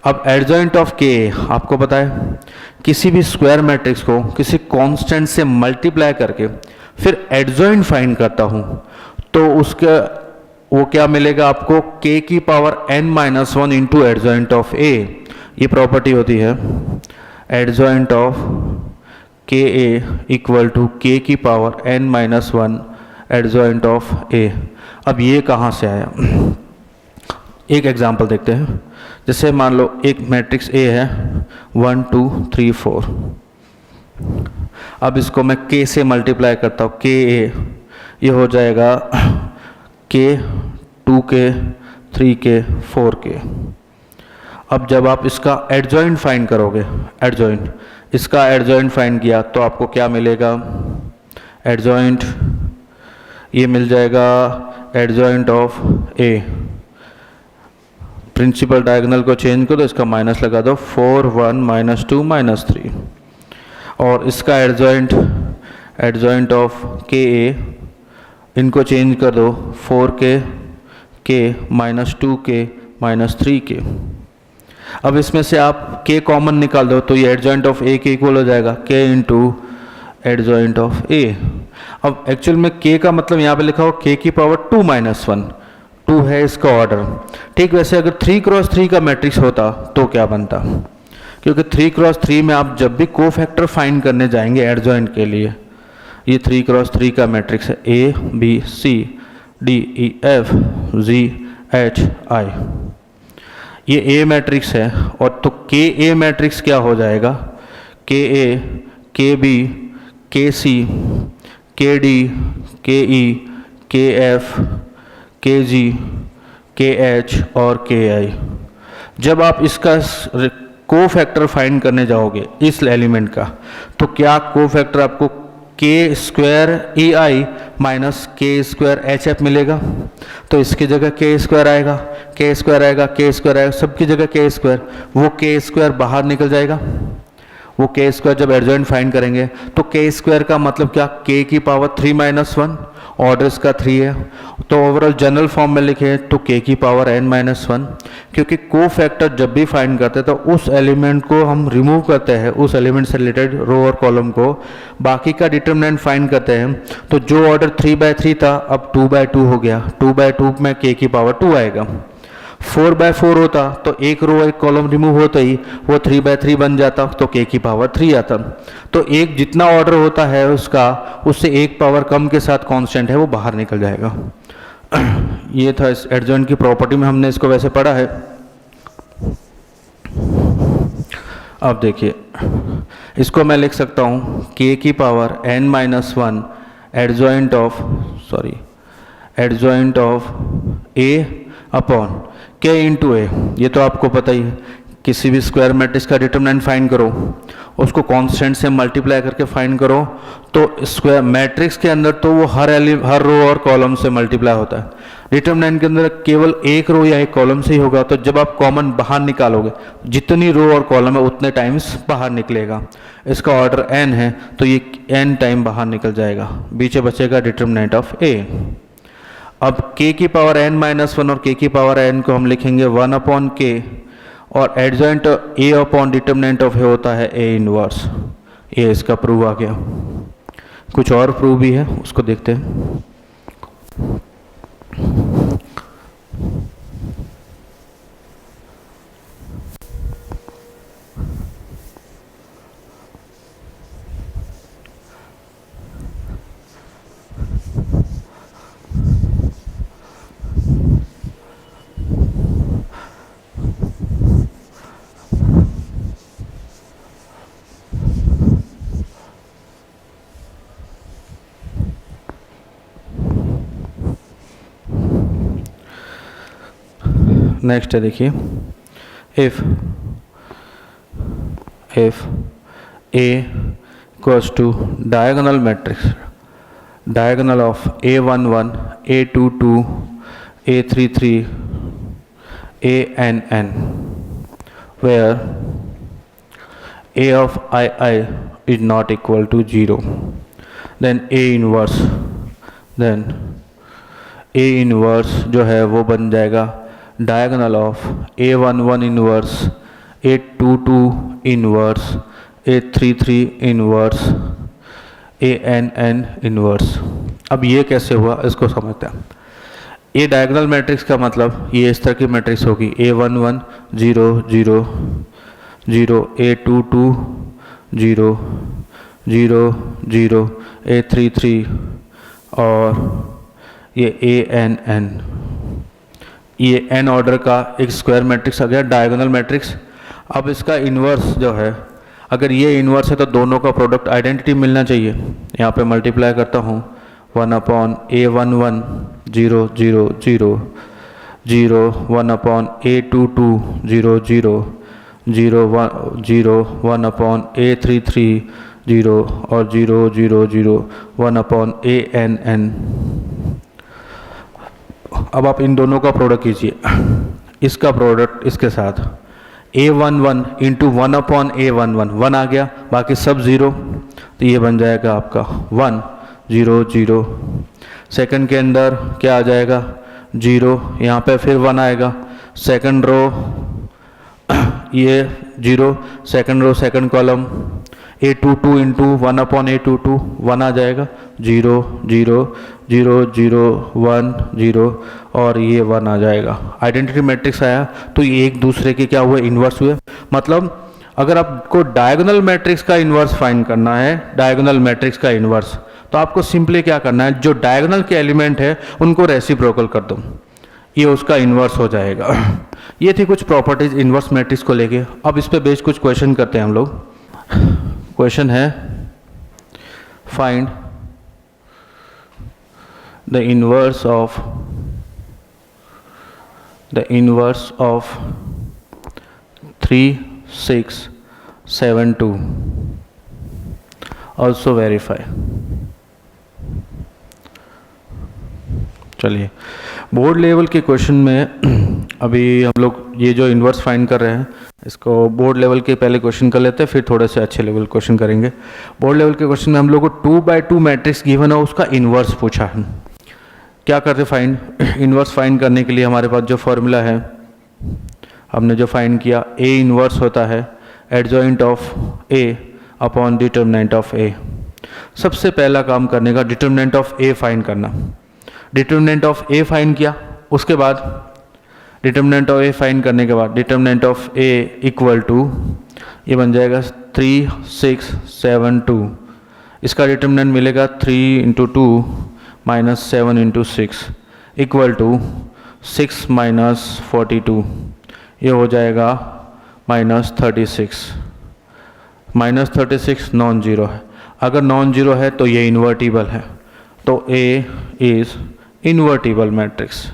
अब एडजॉइंट ऑफ के आपको पता है किसी भी स्क्वायर मैट्रिक्स को किसी कांस्टेंट से मल्टीप्लाई करके फिर एडजॉइंट फाइंड करता हूँ तो उसका वो क्या मिलेगा आपको, k की power n minus 1 into adjoint of a। ये प्रॉपर्टी होती है एडजॉइंट ऑफ के ए इक्वल टू k की power n minus 1 adjoint of a। अब ये कहाँ से आया, एक एग्जांपल देखते हैं। जैसे मान लो एक मैट्रिक्स A है 1 2 3 4, अब इसको मैं k से मल्टीप्लाई करता हूँ, k a, ये हो जाएगा k 2k 3k 4k। अब जब आप इसका एडजॉइंट फाइंड करोगे, एडजॉइंट, इसका एडजॉइंट फाइंड किया तो आपको क्या मिलेगा, एडजॉइंट ये मिल जाएगा adjoint of A। Principal diagonal को चेंज करो, इसका माइनस लगा दो, 4 1 माइनस 2 माइनस 3, और इसका एडजॉइंट ऑफ के ए, इनको चेंज कर दो, 4k k minus 2k minus 3k। अब इसमें से आप k कॉमन निकाल दो तो ये एडजॉइंट ऑफ a के इक्वल हो जाएगा, k into adjoint of a। अब एक्चुअल में k का मतलब यहाँ पे लिखा हो k की पावर 2 माइनस 1, 2 है इसका ऑर्डर। ठीक वैसे अगर 3 क्रॉस 3 का मैट्रिक्स होता तो क्या बनता, क्योंकि 3 क्रॉस 3 में आप जब भी कोफैक्टर फाइंड करने जाएंगे एडजॉइंट के लिए, ये 3 क्रॉस 3 का मैट्रिक्स है A B C D E F G H I, ये A मैट्रिक्स है। और तो K A मैट्रिक्स क्या हो जाएगा, K A के बी, के सी, के डी, के ई, के एफ, के जी, के एच और के आई। जब आप इसका को फैक्टर फाइंड करने जाओगे इस एलिमेंट का, तो क्या को फैक्टर आपको के स्क्वायर ई आई माइनस के स्क्वायर एच एफ मिलेगा? तो इसकी जगह के स्क्वायर आएगा, के स्क्वायर आएगा, के स्क्वायर आएगा, सबकी जगह के स्क्वायर। वो के स्क्वायर बाहर निकल जाएगा। वो के स्क्वायर जब एडजॉइंट फाइंड करेंगे तो के स्क्वायर का मतलब क्या, के की पावर 3 - 1, ऑर्डर इसका 3 है। तो ओवरऑल जनरल फॉर्म में लिखे तो के की पावर n - 1, क्योंकि को फैक्टर जब भी फाइंड करते हैं तो उस एलिमेंट को हम रिमूव करते हैं, उस एलिमेंट से रिलेटेड रो और कॉलम को, बाकी का डिटरमिनेंट फाइंड करते हैं। तो जो ऑर्डर 3/3 था अब 2/2 हो गया, 2/2 में के की पावर 2 आएगा। 4/4 होता तो एक रो एक कॉलम रिमूव होते ही वो 3/3 बन जाता, तो के की पावर 3 आता। तो एक जितना ऑर्डर होता है उसका, उससे एक पावर कम के साथ कांस्टेंट है वो बाहर निकल जाएगा। ये था इस एडजॉइंट की प्रॉपर्टी में, हमने इसको वैसे पढ़ा है। अब देखिए इसको मैं लिख सकता हूँ के की power n - 1 adjoint of a upon k into A. ये तो आपको पता ही है, किसी भी स्क्वायर मैट्रिक्स का डिटरमिनेंट फाइंड करो, उसको कांस्टेंट से मल्टीप्लाई करके फाइंड करो, तो स्क्वायर मैट्रिक्स के अंदर तो वो हर रो और कॉलम से मल्टीप्लाई होता है। डिटरमिनेंट के अंदर केवल एक रो या एक कॉलम से ही होगा। तो जब आप कॉमन बाहर निकालोगे, जितनी रो और कॉलम है उतने टाइम्स बाहर निकलेगा। इसका ऑर्डर n है तो ये n टाइम बाहर निकल जाएगा, बीच बचेगा डिटरमिनेंट ऑफ a। अब k की पावर n - 1 और k की पावर n को हम लिखेंगे 1/k, और adjoint a upon determinant of a होता है a इनवर्स। ये इसका प्रूव आ गया। कुछ और प्रूव भी है, उसको देखते हैं। नेक्स्ट है, देखिए if a equals to diagonal matrix, diagonal of a11, a22, a33, ann, where a of I is not equal to 0, then a inverse जो है वो बन जाएगा diagonal of a11 inverse, a22 inverse, a33 inverse, ann inverse. अब ये कैसे हुआ इसको समझते हैं। ये डायगोनल मैट्रिक्स का मतलब ये इस तरह की मैट्रिक्स होगी, a11 0 0 0, a22 0 0 0, a33 और ये ann। ये n ऑर्डर का एक स्क्वायर मैट्रिक्स आ गया, डायगोनल मैट्रिक्स। अब इसका इन्वर्स जो है, अगर ये इन्वर्स है तो दोनों का प्रोडक्ट आइडेंटिटी मिलना चाहिए। यहाँ पे मल्टीप्लाई करता हूँ 1/a11 0 0 0 0, 1/a22 0 0 0 0, 1/a33 0 और 0 0 0, 1/ann। अब आप इन दोनों का प्रोडक्ट कीजिए, इसका प्रोडक्ट इसके साथ a11 इंटू 1/a11, 1 आ गया, बाकी सब 0, तो ये बन जाएगा आपका 1 0 0। सेकंड के अंदर क्या आ जाएगा 0, यहाँ पे फिर 1 आएगा। सेकंड रो ये 0, second row second column a22 into 1/a22, 1 आ जाएगा, 0 0 0 0 1 0 और ये 1 आ जाएगा। आइडेंटिटी मैट्रिक्स आया तो ये एक दूसरे के क्या हुए, इन्वर्स हुए। मतलब अगर आपको डायगोनल मैट्रिक्स का इन्वर्स फाइंड करना है, डायगोनल मैट्रिक्स का इन्वर्स, तो आपको सिंपली क्या करना है, जो डायगोनल के एलिमेंट है उनको रेसिप्रोकल कर दो, ये उसका इन्वर्स हो जाएगा। ये थी कुछ प्रॉपर्टीज इन्वर्स मैट्रिक्स को लेके। अब इस पे बेस्ड कुछ क्वेश्चन करते हैं हम लोग। क्वेश्चन है find the inverse of 3 6 7 2, also verify। चलिए बोर्ड लेवल के क्वेश्चन में अभी हम लोग ये जो इन्वर्स फाइंड कर रहे हैं इसको बोर्ड लेवल के पहले क्वेश्चन कर लेते हैं, फिर थोड़े से अच्छे लेवल क्वेश्चन करेंगे। बोर्ड लेवल के क्वेश्चन में हम लोग को 2x2 मैट्रिक्स गिवन है, उसका इन्वर्स पूछा है। क्या करते फाइंड? इन्वर्स फाइंड करने के लिए हमारे पास जो फॉर्मूला है हमने जो फाइंड किया, ए इन्वर्स होता है adjoint of A upon determinant of A. सबसे पहला काम करने का डिटर्मिनेंट ऑफ ए फाइंड करना। डिटर्मिनेंट ऑफ ए फाइंड किया, उसके बाद डिटर्मिनेंट ऑफ ए फाइंड करने के बाद determinant of A equal to ये बन जाएगा 3 6 7 2। इसका डिटर्मिनेंट मिलेगा 3 × 2 - 7 × 6 इक्वल टू 6 - 42। ये हो जाएगा -36। -36 नॉन जीरो है। अगर नॉन जीरो है तो ये इन्वर्टिबल है, तो A is invertible matrix.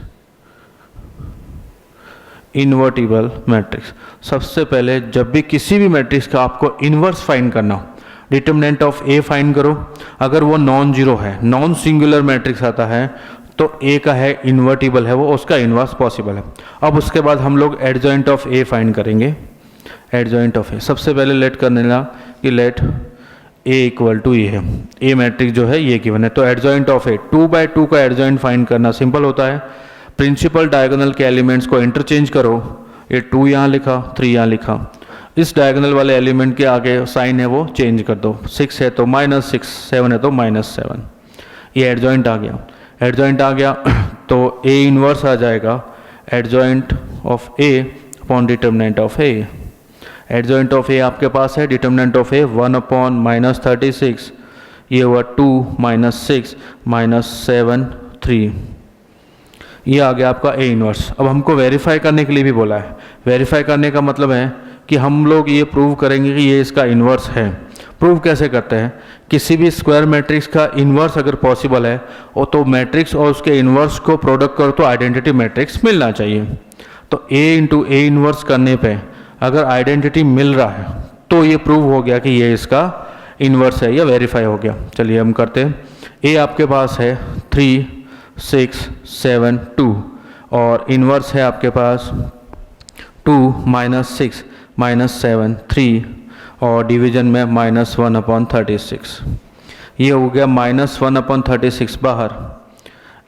Invertible matrix. सबसे पहले जब भी किसी भी मैट्रिक्स का आपको इन्वर्स फाइंड करना हो, डिटर्मिनेंट ऑफ ए फाइंड करो। अगर वो नॉन जीरो है, नॉन सिंगुलर मैट्रिक्स आता है, तो ए का है इन्वर्टिबल है वो, उसका इन्वर्स पॉसिबल है। अब उसके बाद हम लोग एडजॉइंट ऑफ ए फाइंड करेंगे। एडजॉइंट ऑफ ए सबसे पहले लेट करने लगा कि लेट ए इक्वल टू ये है, ए मैट्रिक्स जो है ये गिवन है, तो एडजॉइंट ऑफ ए 2x2 का एडजॉइंट फाइंड करना सिंपल होता है। प्रिंसिपल डायगोनल के एलिमेंट्स को इंटरचेंज करो, ये 2 यहाँ लिखा 3 यहाँ लिखा, इस डायगोनल वाले एलिमेंट के आगे साइन है वो चेंज कर दो, 6 है तो -6, 7 है तो -7। ये एडजॉइंट आ गया। एडजॉइंट आ गया तो ए इन्वर्स आ जाएगा adjoint of A upon determinant of A. Adjoint of A आपके पास है डिटर्मिनेंट ऑफ ए 1/- 36, ये हुआ 2 - 6 - 7 3। ये आ गया आपका ए इन्वर्स। अब हमको वेरीफाई करने के लिए भी बोला है। वेरीफाई करने का मतलब है कि हम लोग ये प्रूव करेंगे कि ये इसका इन्वर्स है। प्रूव कैसे करते हैं? किसी भी स्क्वायर मैट्रिक्स का इन्वर्स अगर पॉसिबल है और तो मैट्रिक्स और उसके इन्वर्स को प्रोडक्ट करो तो आइडेंटिटी मैट्रिक्स मिलना चाहिए। तो ए × ए इन्वर्स करने पे अगर आइडेंटिटी मिल रहा है तो ये प्रूव हो गया कि ये इसका इन्वर्स है, या वेरीफाई हो गया। चलिए हम करते हैं। ए आपके पास है 3 6 7 2 और इन्वर्स है आपके पास 2 - 6 - 7 3 और डिवीजन में -1/36। ये हो गया -1/36 बाहर।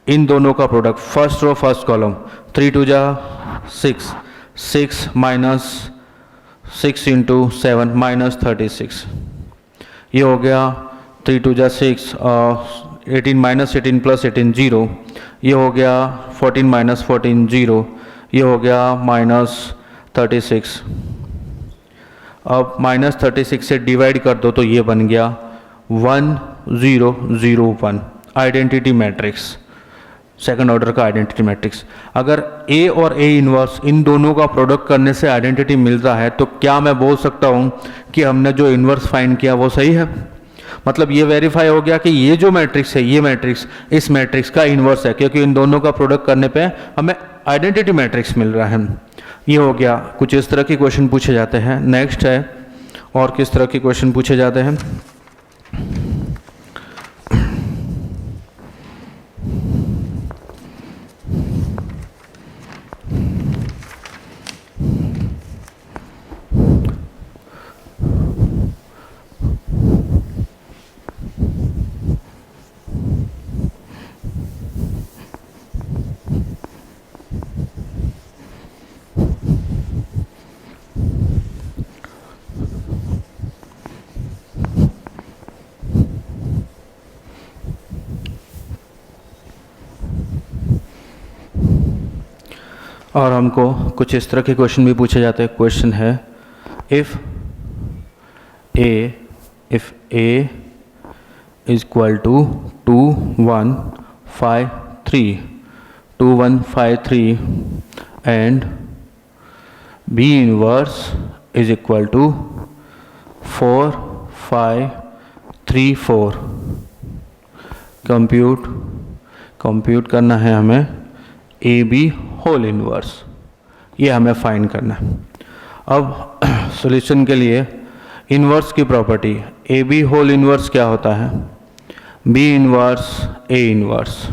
इन दोनों का product first row first column 3 × 2 6, 6 - 6 × 7 -36। ये हो गया 3 × 2 6 18 - 18 + 18 0। ये हो गया 14 - 14 0। ये हो गया -36। अब -36 से डिवाइड कर दो तो ये बन गया 1 0 0 1 आइडेंटिटी मैट्रिक्स, सेकंड ऑर्डर का आइडेंटिटी मैट्रिक्स। अगर ए और ए इन्वर्स इन दोनों का प्रोडक्ट करने से आइडेंटिटी मिलता है तो क्या मैं बोल सकता हूँ कि हमने जो इन्वर्स फाइंड किया वो सही है? मतलब ये वेरीफाई हो गया कि ये जो मैट्रिक्स है, ये मैट्रिक्स इस मैट्रिक्स का इन्वर्स है, क्योंकि इन दोनों का प्रोडक्ट करने पे हमें आइडेंटिटी मैट्रिक्स मिल रहा है। ये हो गया। कुछ इस तरह के क्वेश्चन पूछे जाते हैं। नेक्स्ट है और किस तरह के क्वेश्चन पूछे जाते हैं। और हमको कुछ इस तरह के क्वेश्चन भी पूछे जाते हैं। क्वेश्चन है if A is equal to 2 1 5 3 2 1 5 3 and B inverse is equal to 4 5 3 4 compute करना है हमें ए बी होल इनवर्स, ये हमें फाइंड करना है। अब सॉल्यूशन के लिए इनवर्स की property, A B whole inverse क्या होता है, बी इनवर्स ए इनवर्स।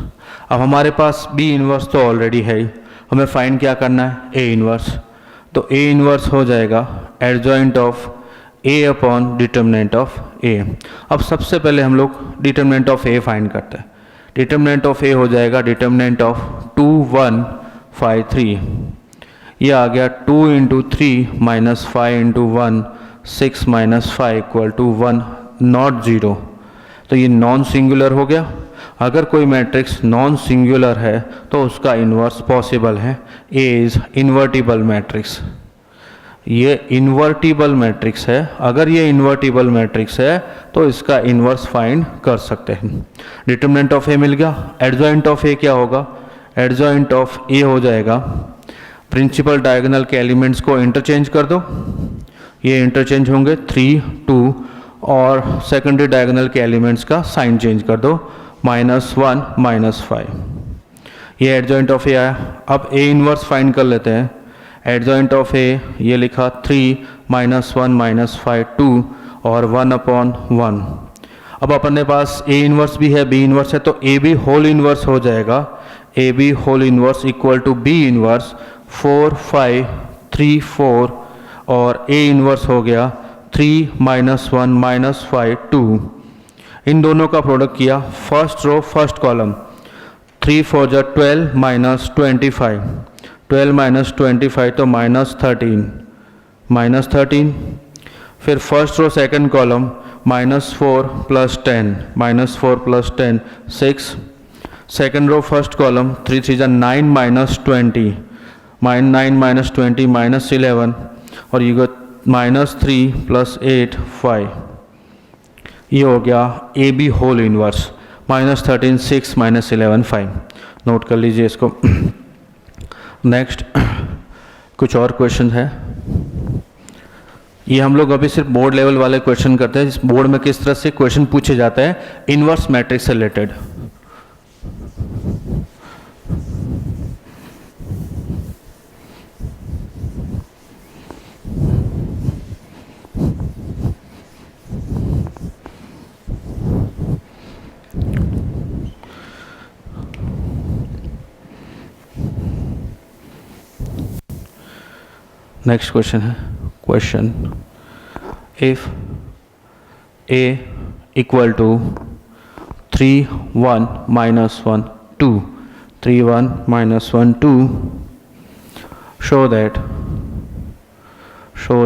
अब हमारे पास बी इनवर्स तो ऑलरेडी है ही, हमें फाइंड क्या करना है, ए इनवर्स। तो ए इनवर्स हो जाएगा adjoint of A upon determinant of A. अब सबसे पहले हम लोग डिटर्मिनेंट ऑफ ए फाइंड करते हैं। डिटर्मिनेंट ऑफ ए हो जाएगा डिटर्मिनेंट ऑफ 2 1 5 3, ये आ गया 2 into 3 minus 5 into 1 6 minus 5 equal to 1 not 0। तो ये नॉन सिंगुलर हो गया। अगर कोई मैट्रिक्स नॉन सिंगुलर है तो उसका इन्वर्स पॉसिबल है। ए इज इन्वर्टिबल मैट्रिक्स, ये इन्वर्टिबल मैट्रिक्स है। अगर ये इन्वर्टिबल मैट्रिक्स है तो इसका इन्वर्स फाइंड कर सकते हैं। डिटर्मिनेंट ऑफ ए मिल गया। एडजॉइंट ऑफ ए क्या होगा, एडजॉइंट ऑफ ए हो जाएगा, प्रिंसिपल डायगोनल के एलिमेंट्स को इंटरचेंज कर दो, ये इंटरचेंज होंगे 3 2, और सेकेंडरी डायगोनल के एलिमेंट्स का साइन चेंज कर दो, -1 -5। ये एडजॉइंट ऑफ ए आया। अब ए इनवर्स फाइंड कर लेते हैं। एडजॉइंट ऑफ ए ये लिखा 3 -1 -5 2 और 1/1। अब अपने पास ए इनवर्स भी है, बी इनवर्स है, तो ए बी होल इनवर्स हो जाएगा। A B whole inverse equal to B inverse 4 5 3 4, और ए इनवर्स हो गया 3 -1 -5 2। इन दोनों का प्रोडक्ट किया, फर्स्ट रो फर्स्ट कॉलम, 3 4 जा 12 -25, 12 -25 तो -13, फिर first row second column -4 + 10, -4 + 10 6, second row first column 3 3 जा 9 -20, -9 -20 -11, और ये -3 + 8 5। ये हो गया A B whole inverse, -13 6 -11 5। Note कर लीजिए इसको। नेक्स्ट कुछ और क्वेश्चन है। ये हम लोग अभी सिर्फ बोर्ड लेवल वाले क्वेश्चन करते हैं। इस बोर्ड में किस तरह से क्वेश्चन पूछे जाते हैं इनवर्स मैट्रिक्स से रिलेटेड। नेक्स्ट क्वेश्चन है, question if A equal to 3 1 -1 2, 3 1 -1 2, show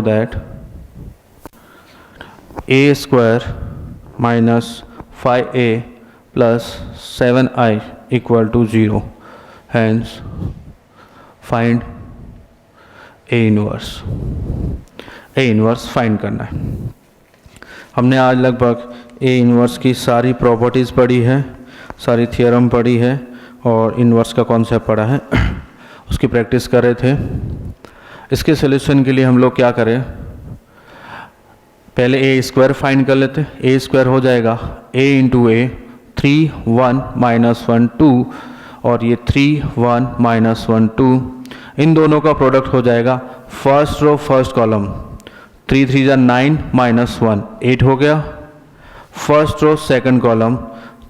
that a square minus 5a plus 7i equal to 0, hence find A inverse find करना है। हमने आज लगभग ए इनवर्स की सारी प्रॉपर्टीज़ पढ़ी है, सारी थियरम पढ़ी है, और इनवर्स का कॉन्सेप्ट पढ़ा है, उसकी प्रैक्टिस कर रहे थे। इसके सॉल्यूशन के लिए हम लोग क्या करें, पहले ए स्क्वायर फाइंड कर लेते हैं। ए स्क्वायर हो जाएगा a इंटू ए, 3 1 -1 2, और ये 3 1 -1 2, इन दोनों का प्रोडक्ट हो जाएगा फर्स्ट रो फर्स्ट कॉलम, 3 3 जा 9 -1 8 हो गया। फर्स्ट रो सेकंड कॉलम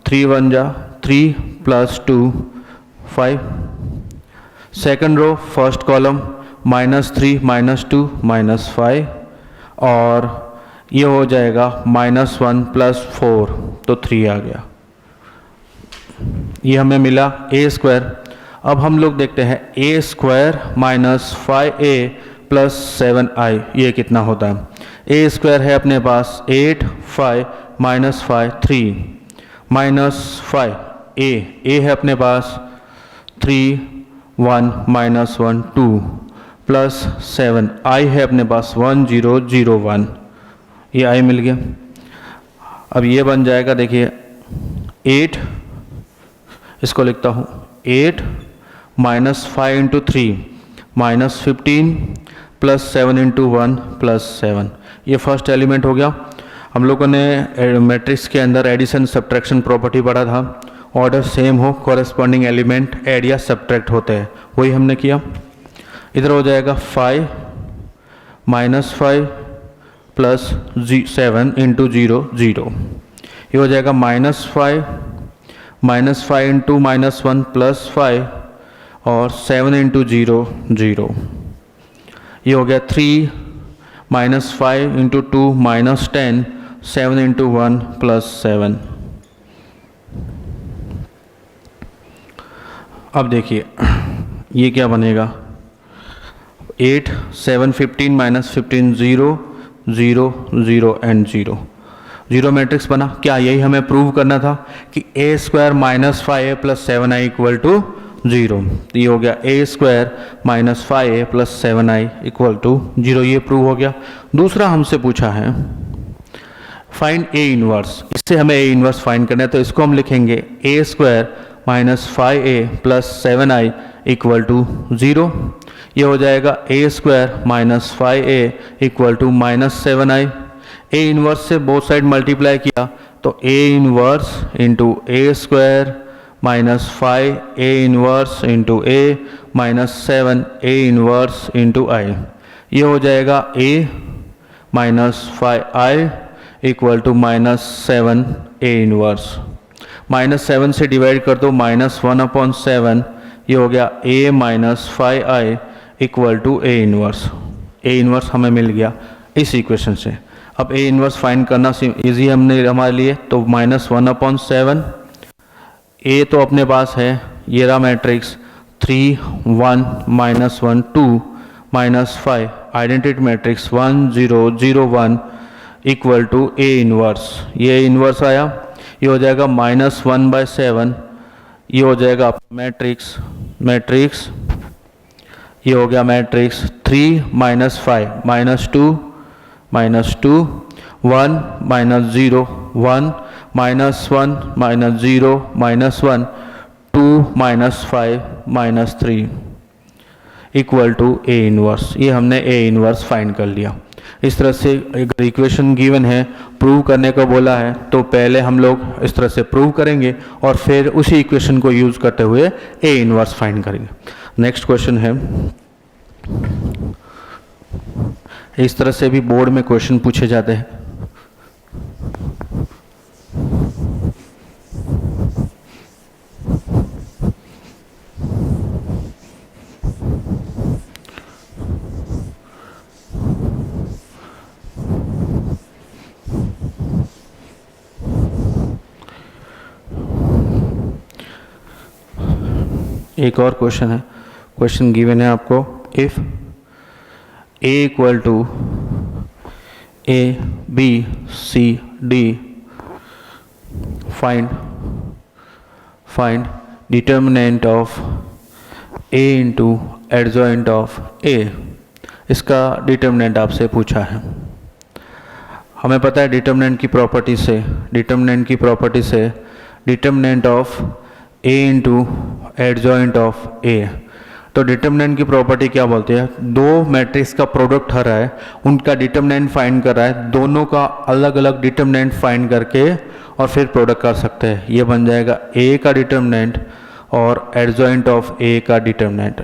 3 1 जा 3 + 2 5। सेकंड रो फर्स्ट कॉलम -3 -2 -5, और ये हो जाएगा -1 + 4, तो 3 आ गया। ये हमें मिला ए स्क्वायर। अब हम लोग देखते हैं a स्क्वायर -5a + 7i ये कितना होता है। a स्क्वायर है अपने पास 8 5 -5 3 -5, a है अपने पास 3 1 -1 2 + 7, i है अपने पास 1 0 0 1, ये i मिल गया। अब ये बन जाएगा, देखिए 8, इसको लिखता हूँ 8 -5 × 3 -15 + 7 × 1 + 7, ये फर्स्ट एलिमेंट हो गया। हम लोगों ने मैट्रिक्स के अंदर एडिशन सब्ट्रैक्शन प्रॉपर्टी पढ़ा था। ऑर्डर सेम हो, कॉरेस्पॉन्डिंग एलिमेंट ऐड या सब्ट्रैक्ट होते हैं, वही हमने किया। इधर हो जाएगा 5 -5 प्लस 7 इंटू 0 0, ये हो जाएगा -5 इंटू -1 प्लस 5 और 7 इंटू 0 0, ये हो गया 3 -5 इंटू 2 -10, 7 इंटू 1 प्लस 7। अब देखिए ये क्या बनेगा, 8 7 15 -15 0 0 0 एंड 0 0 मैट्रिक्स बना। क्या यही हमें प्रूव करना था कि a² -5a + 7i = 0। ये हो गया a² -5a + 7i = 0, ये प्रूव हो गया। दूसरा हमसे पूछा है फाइंड a इनवर्स, इससे हमें a इनवर्स फाइंड करना है, तो इसको हम लिखेंगे a² -5a + 7i = 0। ये हो जाएगा a² -5a = -7i। a inverse से बोथ साइड मल्टीप्लाई किया तो a inverse into a² -5a inverse into a -7 a inverse into i, ये हो जाएगा a -5i = -7 a इनवर्स। -7 से डिवाइड कर दो, -1/7, ये हो गया a -5i = a inverse. a inverse हमें मिल गया इस इक्वेशन से। अब a इनवर्स फाइंड करना इजी हमने हमारे लिए, तो -1/7, a तो अपने पास है, ये रहा matrix 3 1 -1 2 -5, identity matrix 1 0 0 1 = a inverse. ये इनवर्स आया, ये हो जाएगा -1/7, ये हो जाएगा मैट्रिक्स ये हो गया मैट्रिक्स 3 -5 -2 -2 1 -0 1 -1 -0 -1 2 -5 -3 = a इनवर्स। ये हमने a इनवर्स फाइंड कर लिया। इस तरह से अगर इक्वेशन गिवन है, प्रूव करने को बोला है, तो पहले हम लोग इस तरह से प्रूव करेंगे और फिर उसी इक्वेशन को यूज़ करते हुए a इनवर्स फाइंड करेंगे। नेक्स्ट क्वेश्चन है, इस तरह से भी बोर्ड में क्वेश्चन पूछे जाते हैं। एक और क्वेश्चन है, क्वेश्चन गिवन है आपको, if a = a b c d find determinant of a into adjoint of a। इसका डिटर्मिनेंट आपसे पूछा है। हमें पता है डिटर्मिनेंट की प्रॉपर्टी से determinant of a into adjoint of a, तो डिटर्मिनेंट की प्रॉपर्टी क्या बोलते हैं, दो मैट्रिक्स का प्रोडक्ट आ रहा है, उनका डिटर्मिनेंट फाइंड कर रहा है, दोनों का अलग अलग डिटर्मिनेंट फाइंड करके और फिर प्रोडक्ट कर सकते हैं। ये बन जाएगा a का डिटर्मिनेंट और एडजॉइंट ऑफ a का डिटर्मिनेंट।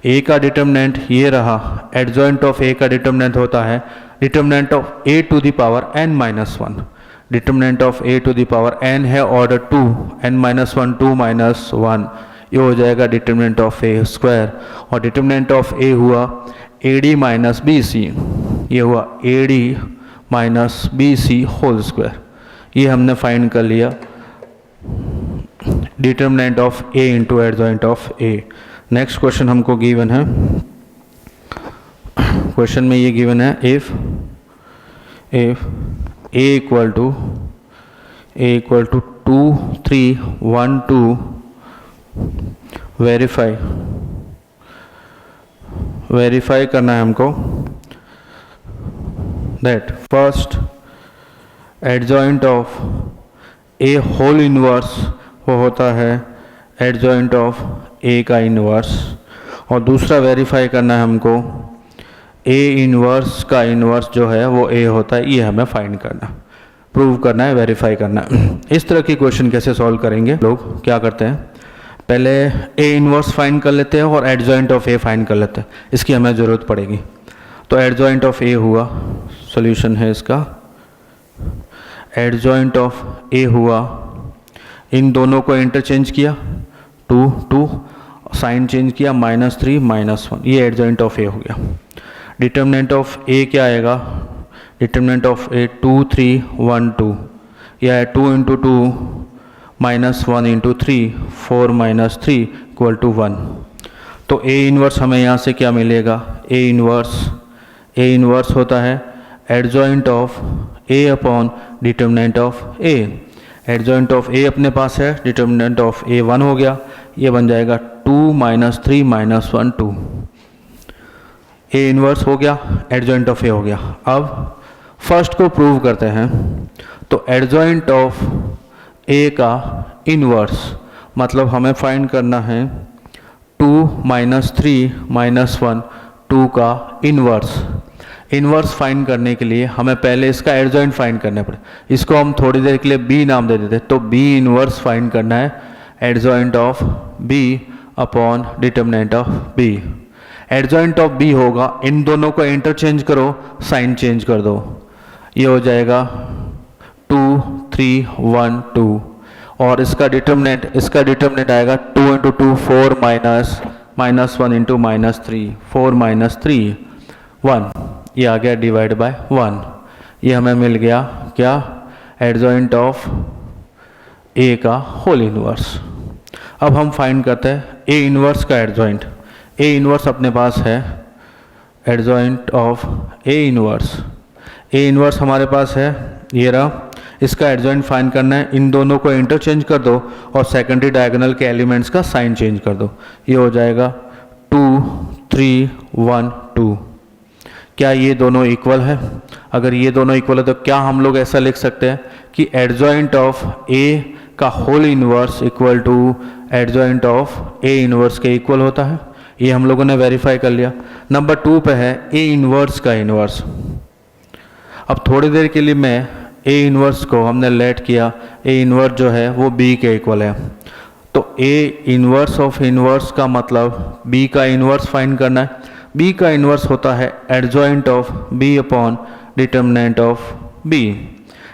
a का डिटर्मिनेंट ये रहा, एडजॉइंट ऑफ a का डिटर्मिनेंट होता है determinant of a to the power n-1। Determinant of a to the power n है ऑर्डर 2, n-1 2 -1, ये हो जाएगा डिटर्मिनेंट ऑफ a²। और डिटर्मिनेंट ऑफ a हुआ ad - bc, ये हुआ ad - bc होल स्क्वायर। ये हमने फाइंड कर लिया determinant of a into adjoint of a। Next question हमको गिवन है, क्वेश्चन में ये गिवन है, इफ a = 2 3 1 2 वेरीफाई करना है हमको that first adjoint of A whole inverse वो होता है एडजॉइंट ऑफ ए का इनवर्स, और दूसरा वेरीफाई करना है हमको ए इनवर्स का इनवर्स जो है वो ए होता है, ये हमें फाइंड करना। प्रूव करना है, वेरीफाई करना है। इस तरह की क्वेश्चन कैसे सॉल्व करेंगे, लोग क्या करते हैं, पहले ए इनवर्स फाइंड कर लेते हैं और एडजॉइंट ऑफ ए फाइंड कर लेते हैं, इसकी हमें ज़रूरत पड़ेगी। तो एडजॉइंट ऑफ ए हुआ, सॉल्यूशन है इसका, एडजॉइंट ऑफ ए हुआ, इन दोनों को इंटरचेंज किया, 2 2 साइन चेंज किया, -3 -1, ये एडजॉइंट ऑफ ए हो गया। डिटर्मिनेंट ऑफ ए क्या आएगा, डिटर्मिनेंट ऑफ ए 2 3 1 2, यह है 2 × 2 -1 × 3 4 -3 = 1। तो ए इनवर्स हमें यहाँ से क्या मिलेगा, ए इनवर्स होता है adjoint of A upon determinant of A. Adjoint of A अपने पास है, डिटर्मिनेंट ऑफ ए 1 हो गया, ये बन जाएगा 2 -3 -1 2। ए इनवर्स हो गया, एडजॉइंट ऑफ ए हो गया। अब फर्स्ट को प्रूव करते हैं। तो एडजॉइंट ऑफ ए का इनवर्स मतलब हमें फाइंड करना है 2 -3 -1 2 का इनवर्स फाइंड करने के लिए हमें पहले इसका एडजॉइंट फाइंड करना पड़े। इसको हम थोड़ी देर के लिए बी नाम दे देते, तो बी इनवर्स फाइंड करना है adjoint of B upon determinant of B. Adjoint of B होगा, इन दोनों को इंटरचेंज करो, साइन चेंज कर दो, ये हो जाएगा 2 3 1 2, और इसका डिटर्मिनेंट आएगा 2 × 2 4 -1 × -3 4 -3 1, ये आ गया डिवाइड बाय 1। ये हमें मिल गया क्या, एडजॉइंट ऑफ ए का होल इनवर्स। अब हम फाइंड करते हैं ए इनवर्स का एडजॉइंट। ए इनवर्स अपने पास है एडजॉइंट ऑफ ए इनवर्स हमारे पास है, ये रहा। इसका एडजॉइंट फाइंड करना है, इन दोनों को इंटरचेंज कर दो और सेकेंडरी डायगोनल के एलिमेंट्स का साइन चेंज कर दो, ये हो जाएगा 2 3 1 2। क्या ये दोनों इक्वल है? अगर ये दोनों इक्वल है तो क्या हम लोग ऐसा लिख सकते हैं कि एडजॉइंट ऑफ ए का whole inverse equal to adjoint of A inverse के इक्वल होता है? ये हम लोगों ने वेरीफाई कर लिया। नंबर 2 पे है ए इनवर्स का इनवर्स। अब थोड़ी देर के लिए मैं ए इनवर्स को हमने लेट किया, ए इनवर्स जो है वो बी के इक्वल है। तो ए इनवर्स ऑफ इनवर्स का मतलब बी का इनवर्स फाइंड करना है। बी का इनवर्स होता है adjoint of B upon determinant of B.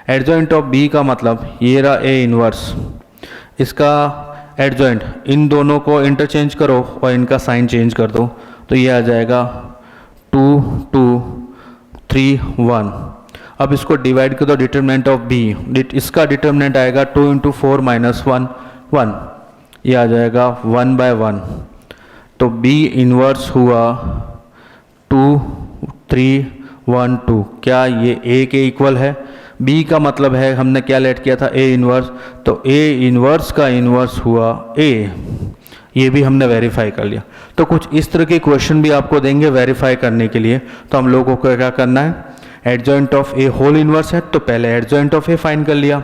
Adjoint of B का मतलब ये रहा ए इनवर्स, इसका एडजॉइंट, इन दोनों को इंटरचेंज करो और इनका साइन चेंज कर दो, तो ये आ जाएगा 2 2 3 1। अब इसको डिवाइड कर दो डिटर्मिनेंट ऑफ बी, इसका डिटर्मिनेंट आएगा 2 × 4 -1 1, ये आ जाएगा 1/1। तो बी इनवर्स हुआ 2 3 1 2। क्या ये ए के इक्वल है? बी का मतलब है हमने क्या लेट किया था, ए इनवर्स, तो ए इनवर्स का इनवर्स हुआ ए। ये भी हमने वेरीफाई कर लिया। तो कुछ इस तरह के क्वेश्चन भी आपको देंगे वेरीफाई करने के लिए, तो हम लोगों को क्या करना है, adjoint of A whole inverse है तो पहले एडजॉइंट ऑफ ए फाइंड कर लिया,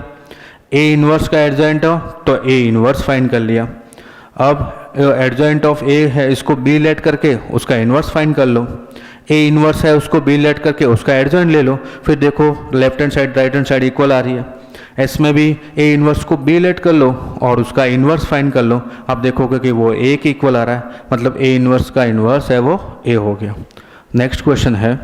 ए इनवर्स का एडजॉइंट हो तो ए इनवर्स फाइंड कर लिया। अब एडजॉइंट ऑफ ए है, इसको बी लेट करके उसका इनवर्स फाइंड कर लो, ए इनवर्स है उसको बी लेट करके उसका एडजॉइंट ले लो, फिर देखो left hand side right hand side equal आ रही है। इसमें भी ए इनवर्स को बी लेट कर लो और उसका इनवर्स फाइंड कर लो, आप देखोगे कि वो ए के इक्वल आ रहा है, मतलब ए इनवर्स का इनवर्स है वो ए हो गया। नेक्स्ट क्वेश्चन है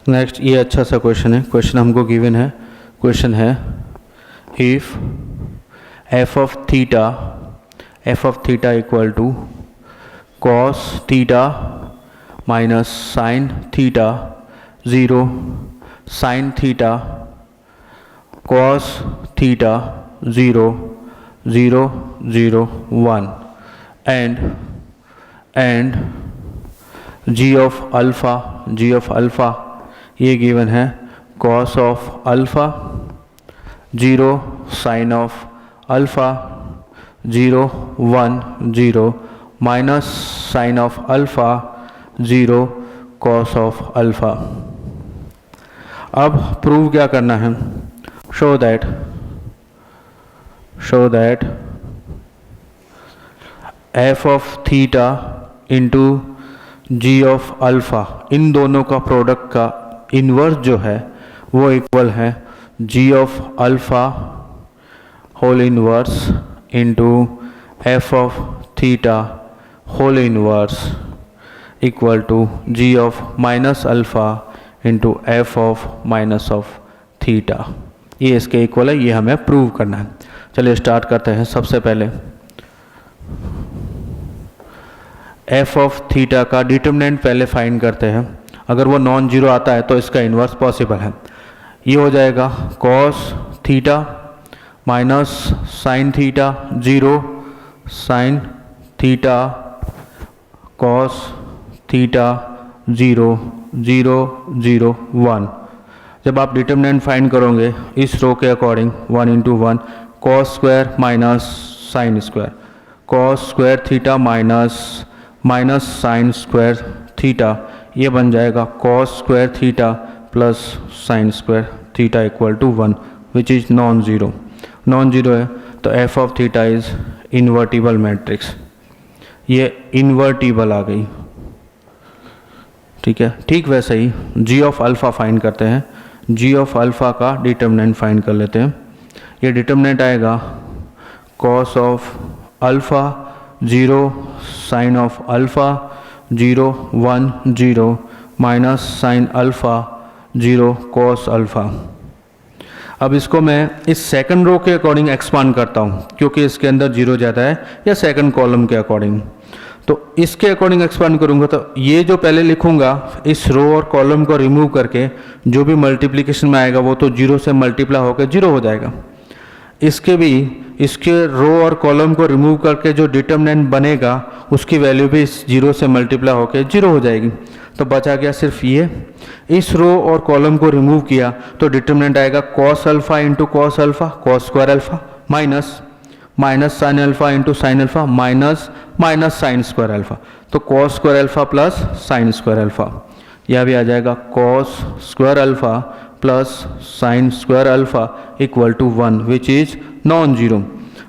नेक्स्ट, ये अच्छा सा क्वेश्चन है। क्वेश्चन हमको गिवन है, क्वेश्चन है if f of theta equal to cos theta minus sine theta 0 sine theta cos theta 0 0 0 1 and g of alpha ये गिवन है cos of alpha 0 sine of alpha 0 1 0 minus sine of alpha 0 cos of alpha. अब prove क्या करना है, show that f of theta into g of alpha, इन दोनों का product का इन्वर्स जो है वो इक्वल है g of alpha whole inverse into f of theta whole inverse equal to g of minus alpha into f of minus of theta. ये इसके इक्वल है, ये हमें प्रूव करना है। चलिए स्टार्ट करते हैं। सबसे पहले एफ ऑफ थीटा का डिटरमिनेंट पहले फाइंड करते हैं। अगर वो नॉन जीरो आता है तो इसका इन्वर्स पॉसिबल है। ये हो जाएगा cos theta minus sine theta 0 sine theta cos theta 0 0 0 1। जब आप डिटरमिनेंट फाइंड करोगे इस रो के according 1 into 1 cos square minus sine square, cos square theta minus sine square theta, ये बन जाएगा cos square theta plus sine square theta equal to 1 which is non zero है। तो F of theta is invertible matrix, ये invertible आ गई। ठीक है, ठीक वैसे ही जी ऑफ अल्फ़ा फाइंड करते हैं। जी ऑफ अल्फ़ा का डिटरमिनेंट फाइंड कर लेते हैं। ये डिटरमिनेंट आएगा cos of alpha 0 sine of alpha 0 1 0 minus sine alpha 0 cos alpha. अब इसको मैं इस सेकंड रो के अकॉर्डिंग एक्सपांड करता हूँ क्योंकि इसके अंदर 0 ज़्यादा है, या सेकंड कॉलम के अकॉर्डिंग। तो इसके अकॉर्डिंग एक्सपांड करूँगा तो ये जो पहले लिखूँगा इस रो और कॉलम को रिमूव करके जो भी मल्टीप्लिकेशन में आएगा वो तो 0 से मल्टीप्लाई होकर 0 हो जाएगा। इसके रो और कॉलम को रिमूव करके जो डिटरमिनेंट बनेगा उसकी वैल्यू भी इस 0 से मल्टीप्लाई होकर 0 हो जाएगी। तो बचा गया सिर्फ ये। इस रो और कॉलम को रिमूव किया तो डिटरमिनेंट आएगा cos alpha into cos alpha cos square alpha minus sine alpha into sine alpha minus sine square alpha. तो cos square alpha plus sine square alpha, यह भी आ जाएगा cos square alpha plus sine square alpha equal to 1 which is non zero.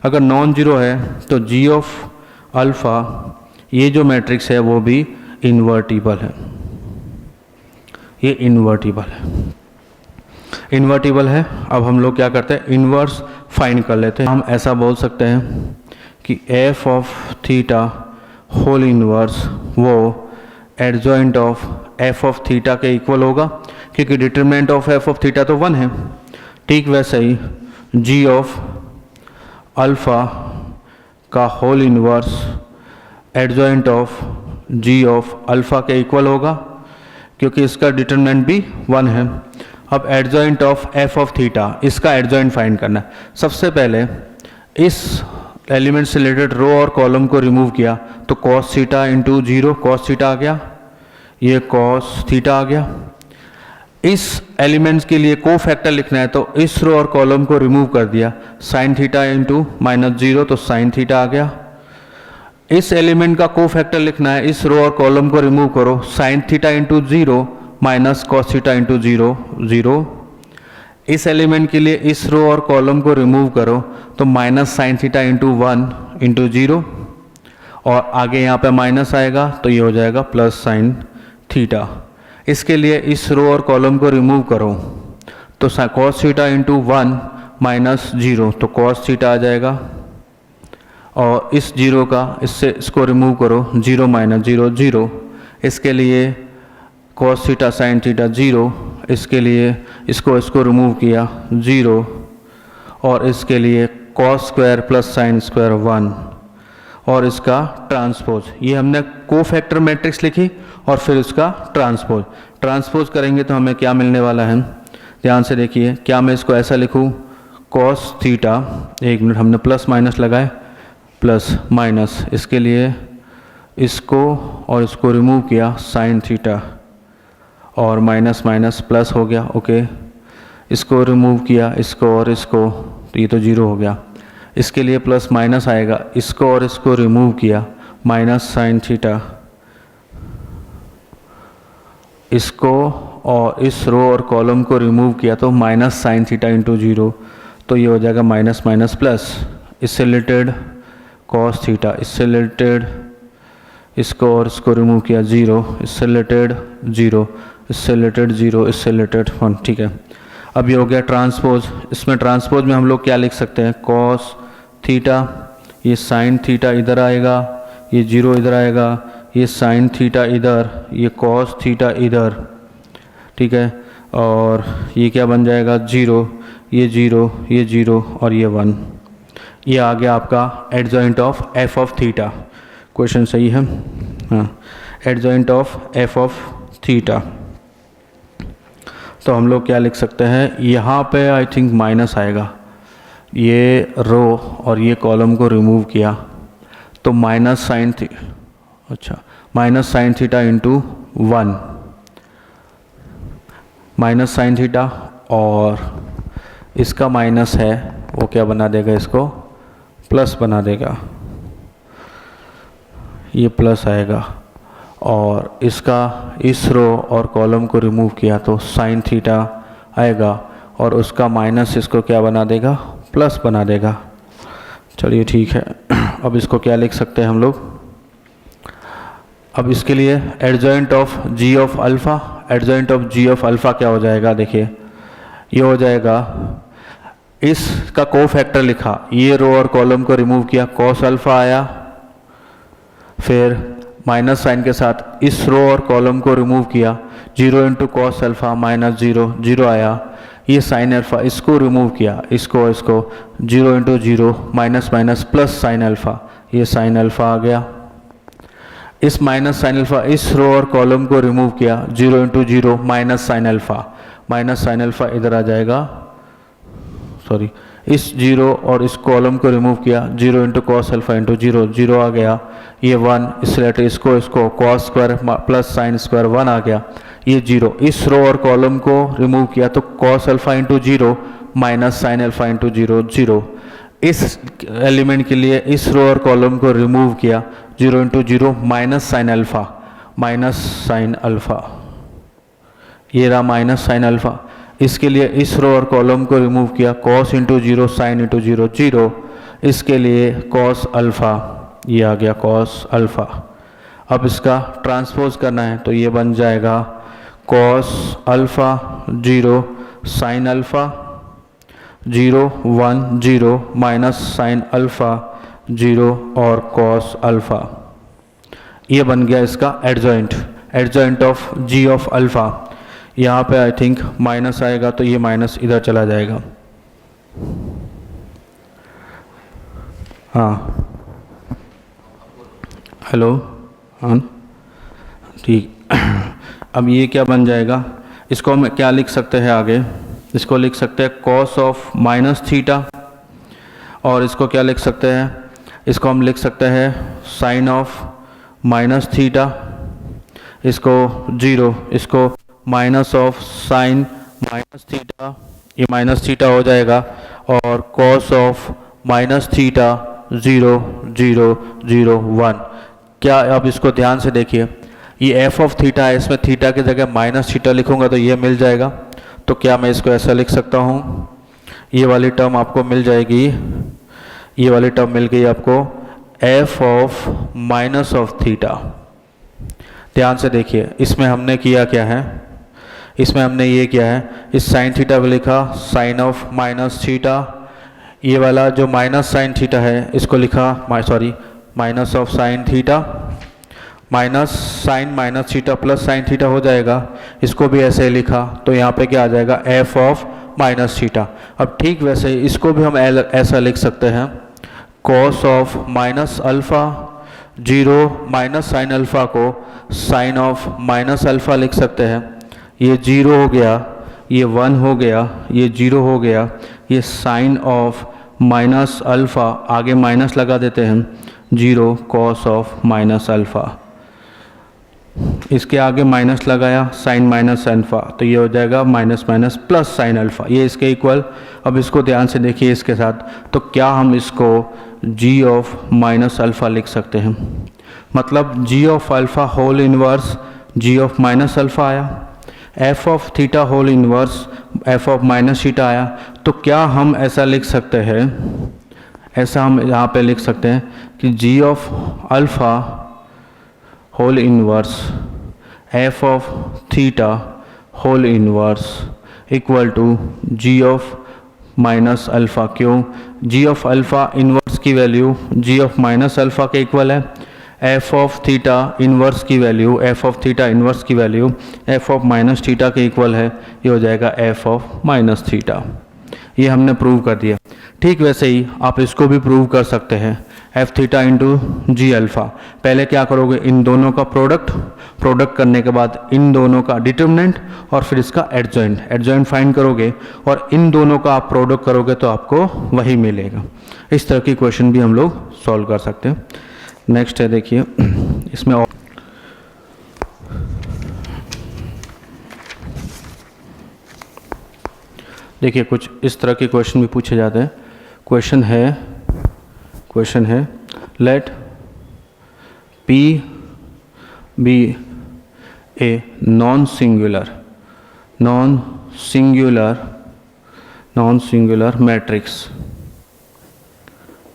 अगर non zero है तो जी of alpha ये जो मैट्रिक्स है वो भी इन्वर्टिबल है। ये इन्वर्टिबल है। अब हम लोग क्या करते हैं, इन्वर्स फाइंड कर लेते हैं। हम ऐसा बोल सकते हैं कि f of theta whole inverse वो adjoint of f of theta के इक्वल होगा क्योंकि determinant of f of theta तो 1 है। ठीक वैसे ही जी ऑफ अल्फ़ा का whole inverse adjoint of ji of alpha के इक्वल होगा क्योंकि इसका डिटरमिनेंट भी 1 है। अब adjoint of f of theta, इसका एडजॉइंट फाइंड करना है। सबसे पहले इस एलिमेंट से रिलेटेड रो और कॉलम को रिमूव किया तो cos theta into 0 cos theta आ गया, ये कॉस थीटा आ गया। इस एलिमेंट्स के लिए को फैक्टर लिखना है तो इस रो और कॉलम को रिमूव कर दिया, साइन थीटा इंटू -0 तो साइन थीटा आ गया। इस एलिमेंट का को फैक्टर लिखना है, इस रो और कॉलम को रिमूव करो, sign theta into 0 minus cos theta into 0 0। इस एलिमेंट के लिए इस रो और कॉलम को रिमूव करो तो minus sine theta into 1 into 0 और आगे यहाँ पे माइनस आएगा तो ये हो जाएगा प्लस साइन थीटा। इसके लिए इस रो और कॉलम को रिमूव करो तो कॉस थीटा इंटू 1 माइनस 0 तो कॉस थीटा आ जाएगा और इस 0 का इससे इसको रिमूव करो 0 माइनस 0 0। इसके लिए कॉस थीटा साइन थीटा 0, इसके लिए इसको रिमूव किया 0 और इसके लिए cos square plus sine square 1 और इसका ट्रांसपोज। ये हमने को फैक्टर मैट्रिक्स लिखी और फिर उसका ट्रांसपोज करेंगे तो हमें क्या मिलने वाला है, ध्यान से देखिए। क्या मैं इसको ऐसा लिखूँ, कॉस थीटा, एक मिनट हमने प्लस माइनस लगाए, प्लस माइनस, इसके लिए इसको और इसको रिमूव किया साइन थीटा और माइनस माइनस प्लस हो गया, ओके। इसको रिमूव किया इसको और इसको तो ये तो 0 हो गया। इसके लिए प्लस माइनस आएगा, इसको और इसको रिमूव किया, माइनस साइन थीटा, इसको और इस रो और कॉलम को रिमूव किया तो माइनस साइन थीटा इंटू 0, तो ये हो जाएगा माइनस माइनस प्लस, इससे रिलेटेड कॉस थीटा, इससे रिलेटेड इसको और इसको रिमूव किया 0, इससे रिलेटेड 0, इससे रिलेटेड 0, इससे रिलेटेड 1। ठीक है, अब ये हो गया ट्रांसपोज। इसमें ट्रांसपोज में हम लोग क्या लिख सकते हैं, कॉस थीटा, ये साइन थीटा इधर आएगा, ये 0 इधर आएगा, ये साइन थीटा इधर, ये कॉस थीटा इधर। ठीक है, और ये क्या बन जाएगा 0, ये 0, ये 0 और ये 1। ये आ गया आपका adjoint of f of theta. Question सही है, हाँ, adjoint of f of theta. तो हम लोग क्या लिख सकते हैं, यहाँ पे आई थिंक माइनस आएगा, ये रो और ये कॉलम को रिमूव किया तो minus sine minus sine theta into 1, minus sine theta, और इसका माइनस है वो क्या बना देगा, इसको प्लस बना देगा, ये प्लस आएगा, और इसका इस रो और कॉलम को रिमूव किया तो साइन थीटा आएगा, और उसका माइनस इसको क्या बना देगा, प्लस बना देगा। चलिए ठीक है, अब इसको क्या लिख सकते हैं हम लोग, अब इसके लिए adjoint of ji of alpha, adjoint of ji of alpha क्या हो जाएगा, देखिए ये हो जाएगा, इसका कोफैक्टर लिखा, ये रो और कॉलम को रिमूव किया, कॉस अल्फ़ा आया, फिर माइनस साइन के साथ इस रो और कॉलम को रिमूव किया, 0 इंटू कॉस अल्फ़ा माइनस 0, 0 आया, ये साइन अल्फ़ा इसको रिमूव किया, इसको 0 into 0 minus minus plus sine alpha, ये साइन अल्फ़ा आ गया, इस माइनस साइन अल्फ़ा इस रो और कॉलम को रिमूव किया, 0 into 0 minus sine alpha, minus sine alpha इधर आ जाएगा, सॉरी इस 0 और इस कॉलम को रिमूव किया, 0 इंटू कॉस अल्फ़ा इंटू 0, 0 आ गया, ये 1, इस लेटर इसको cos square plus sine square 1 आ गया, ये 0, इस रो और कॉलम को रिमूव किया तो cos alpha into 0 minus sine alpha into 0, 0, इस एलिमेंट के लिए इस रो और कॉलम को रिमूव किया, 0 into 0 minus sine alpha, minus sine alpha, ये रहा माइनस साइन अल्फ़ा, इसके लिए इस रो और कॉलम को रिमूव किया, कॉस इंटू 0 साइन इंटू 0, 0, इसके लिए कॉस अल्फ़ा, ये आ गया कॉस अल्फ़ा। अब इसका ट्रांसपोज करना है तो ये बन जाएगा cos alpha 0 sine alpha 0 1 0 minus sine alpha 0 और कॉस अल्फ़ा। ये बन गया इसका adjoint, adjoint of ji of alpha. यहाँ पे आई थिंक माइनस आएगा तो ये माइनस इधर चला जाएगा, हाँ, हेलो, हाँ ठीक। अब ये क्या बन जाएगा, इसको हम क्या लिख सकते हैं आगे, इसको लिख सकते हैं कॉस ऑफ माइनस थीटा, और इसको क्या लिख सकते हैं, इसको हम लिख सकते हैं साइन ऑफ माइनस थीटा, इसको 0, इसको minus of sign minus theta, ये माइनस थीटा हो जाएगा, और कॉस ऑफ माइनस थीटा 0 0 0 1। क्या अब इसको ध्यान से देखिए, ये एफ ऑफ थीटा है, इसमें थीटा की जगह माइनस थीटा लिखूंगा तो ये मिल जाएगा, तो क्या मैं इसको ऐसा लिख सकता हूँ, ये वाली टर्म आपको मिल जाएगी, ये वाली टर्म मिल गई आपको, F of minus of theta. ध्यान से देखिए, इसमें हमने किया क्या है, इसमें हमने ये किया है, इस साइन थीटा को लिखा साइन ऑफ माइनस थीटा, ये वाला जो माइनस साइन थीटा है इसको लिखा minus of sine theta, minus sine minus theta plus sine theta हो जाएगा, इसको भी ऐसे लिखा तो यहाँ पे क्या आ जाएगा, एफ ऑफ माइनस थीटा। अब ठीक वैसे इसको भी हम ऐसा लिख सकते हैं, cos of minus alpha 0 minus sine alpha को साइन ऑफ माइनस अल्फ़ा लिख सकते हैं, ये 0 हो गया, ये 1 हो गया, ये 0 हो गया, ये साइन ऑफ माइनस अल्फ़ा, आगे माइनस लगा देते हैं, 0 कॉस ऑफ माइनस अल्फ़ा। इसके आगे माइनस लगाया, साइन माइनस अल्फ़ा, तो ये हो जाएगा minus minus plus sine alpha, ये इसके इक्वल। अब इसको ध्यान से देखिए इसके साथ, तो क्या हम इसको जी ऑफ माइनस अल्फ़ा लिख सकते हैं? मतलब g of alpha whole inverse g of minus alpha आया, f of theta whole inverse f of minus theta आया। तो क्या हम ऐसा लिख सकते हैं, ऐसा हम यहाँ पे लिख सकते हैं कि g of alpha whole inverse f of theta whole inverse equal to g of minus alpha. क्यों? जी ऑफ अल्फ़ा इनवर्स की value g of minus alpha के इक्वल है, एफ ऑफ थीटा इनवर्स की value f of theta inverse की value f of minus theta के equal है, ये हो जाएगा एफ ऑफ माइनस थीटा। ये हमने प्रूव कर दिया। ठीक वैसे ही आप इसको भी प्रूव कर सकते हैं, एफ थीटा इंटू जी अल्फ़ा। पहले क्या करोगे, इन दोनों का प्रोडक्ट करने के बाद इन दोनों का डिटर्मिनेंट और फिर इसका एडजॉइंट फाइंड करोगे और इन दोनों का आप प्रोडक्ट करोगे तो आपको वही मिलेगा। इस तरह की क्वेश्चन भी हम लोग सॉल्व कर सकते हैं। नेक्स्ट है, देखिए इसमें देखिए कुछ इस तरह के क्वेश्चन भी पूछे जाते हैं। क्वेश्चन है let P be a non singular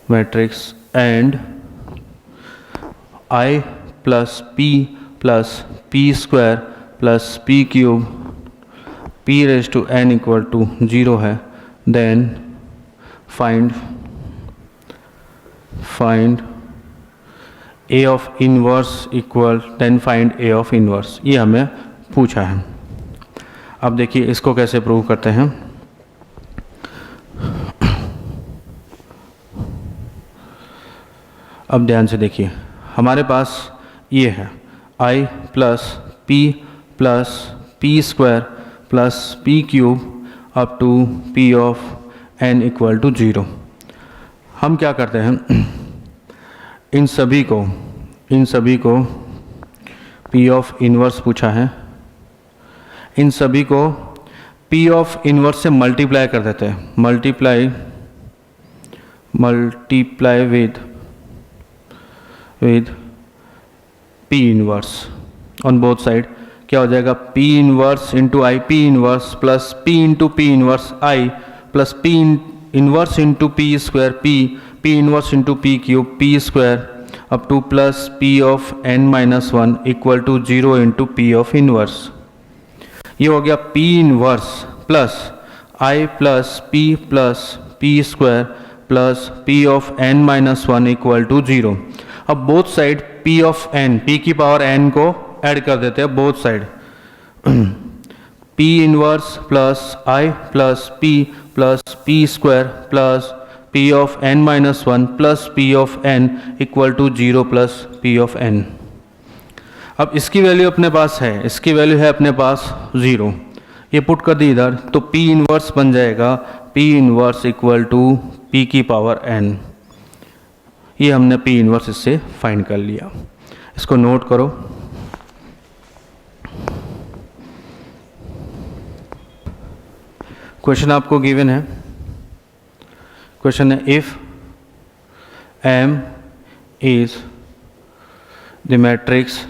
matrix and I plus P square plus P cube P raise to n equal to 0 है, then find A of inverse equal, then find A of inverse. ये हमें पूछा है। अब देखिए इसको कैसे prove करते हैं। अब ध्यान से देखिए, हमारे पास ये है I plus P square plus P cube up to P of n equal to 0। हम क्या करते हैं, इन सभी को P ऑफ इनवर्स पूछा है, इन सभी को P ऑफ इनवर्स से मल्टीप्लाई कर देते हैं, multiply with P inverse on both side. क्या हो जाएगा, P inverse into I P inverse plus P into P inverse I plus P inverse into P square P inverse into P cube P square up to plus P of n minus 1 equal to 0 into P of inverse. ये हो गया P inverse plus I plus P square plus P of n minus 1 equal to 0। अब both side P of n, P की power n को add कर देते हैं both side. P inverse plus I plus P square plus P of n minus 1 plus P of n equal to 0 plus P of n। अब इसकी value अपने पास है, इसकी वैल्यू है अपने पास 0, ये पुट कर दी इधर, तो P इनवर्स बन जाएगा P inverse equal to P की पावर n। ये हमने P इनवर्स इससे फाइंड कर लिया। इसको नोट करो। क्वेश्चन आपको गिवन है, क्वेश्चन है if M is the matrix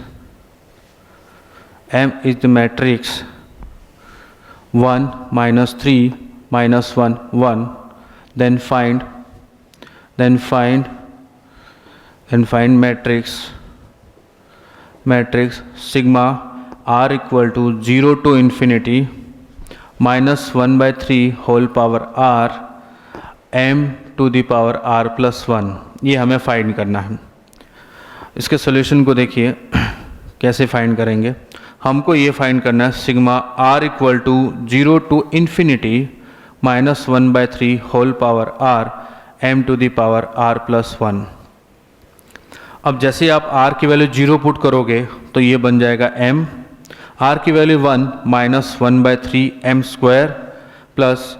1 minus 3 minus 1 1, then find matrix sigma r equal to 0 to infinity minus 1 by 3 whole power r m to the power r plus 1। ये हमें find करना है। इसके solution को देखिए कैसे फाइंड करेंगे। हमको ये फाइंड करना है sigma r equal to 0 to infinity minus 1 by 3 whole power r m to the power r plus 1। अब जैसे आप r की वैल्यू 0 पुट करोगे तो ये बन जाएगा m, r की value 1 minus 1 by 3 m square plus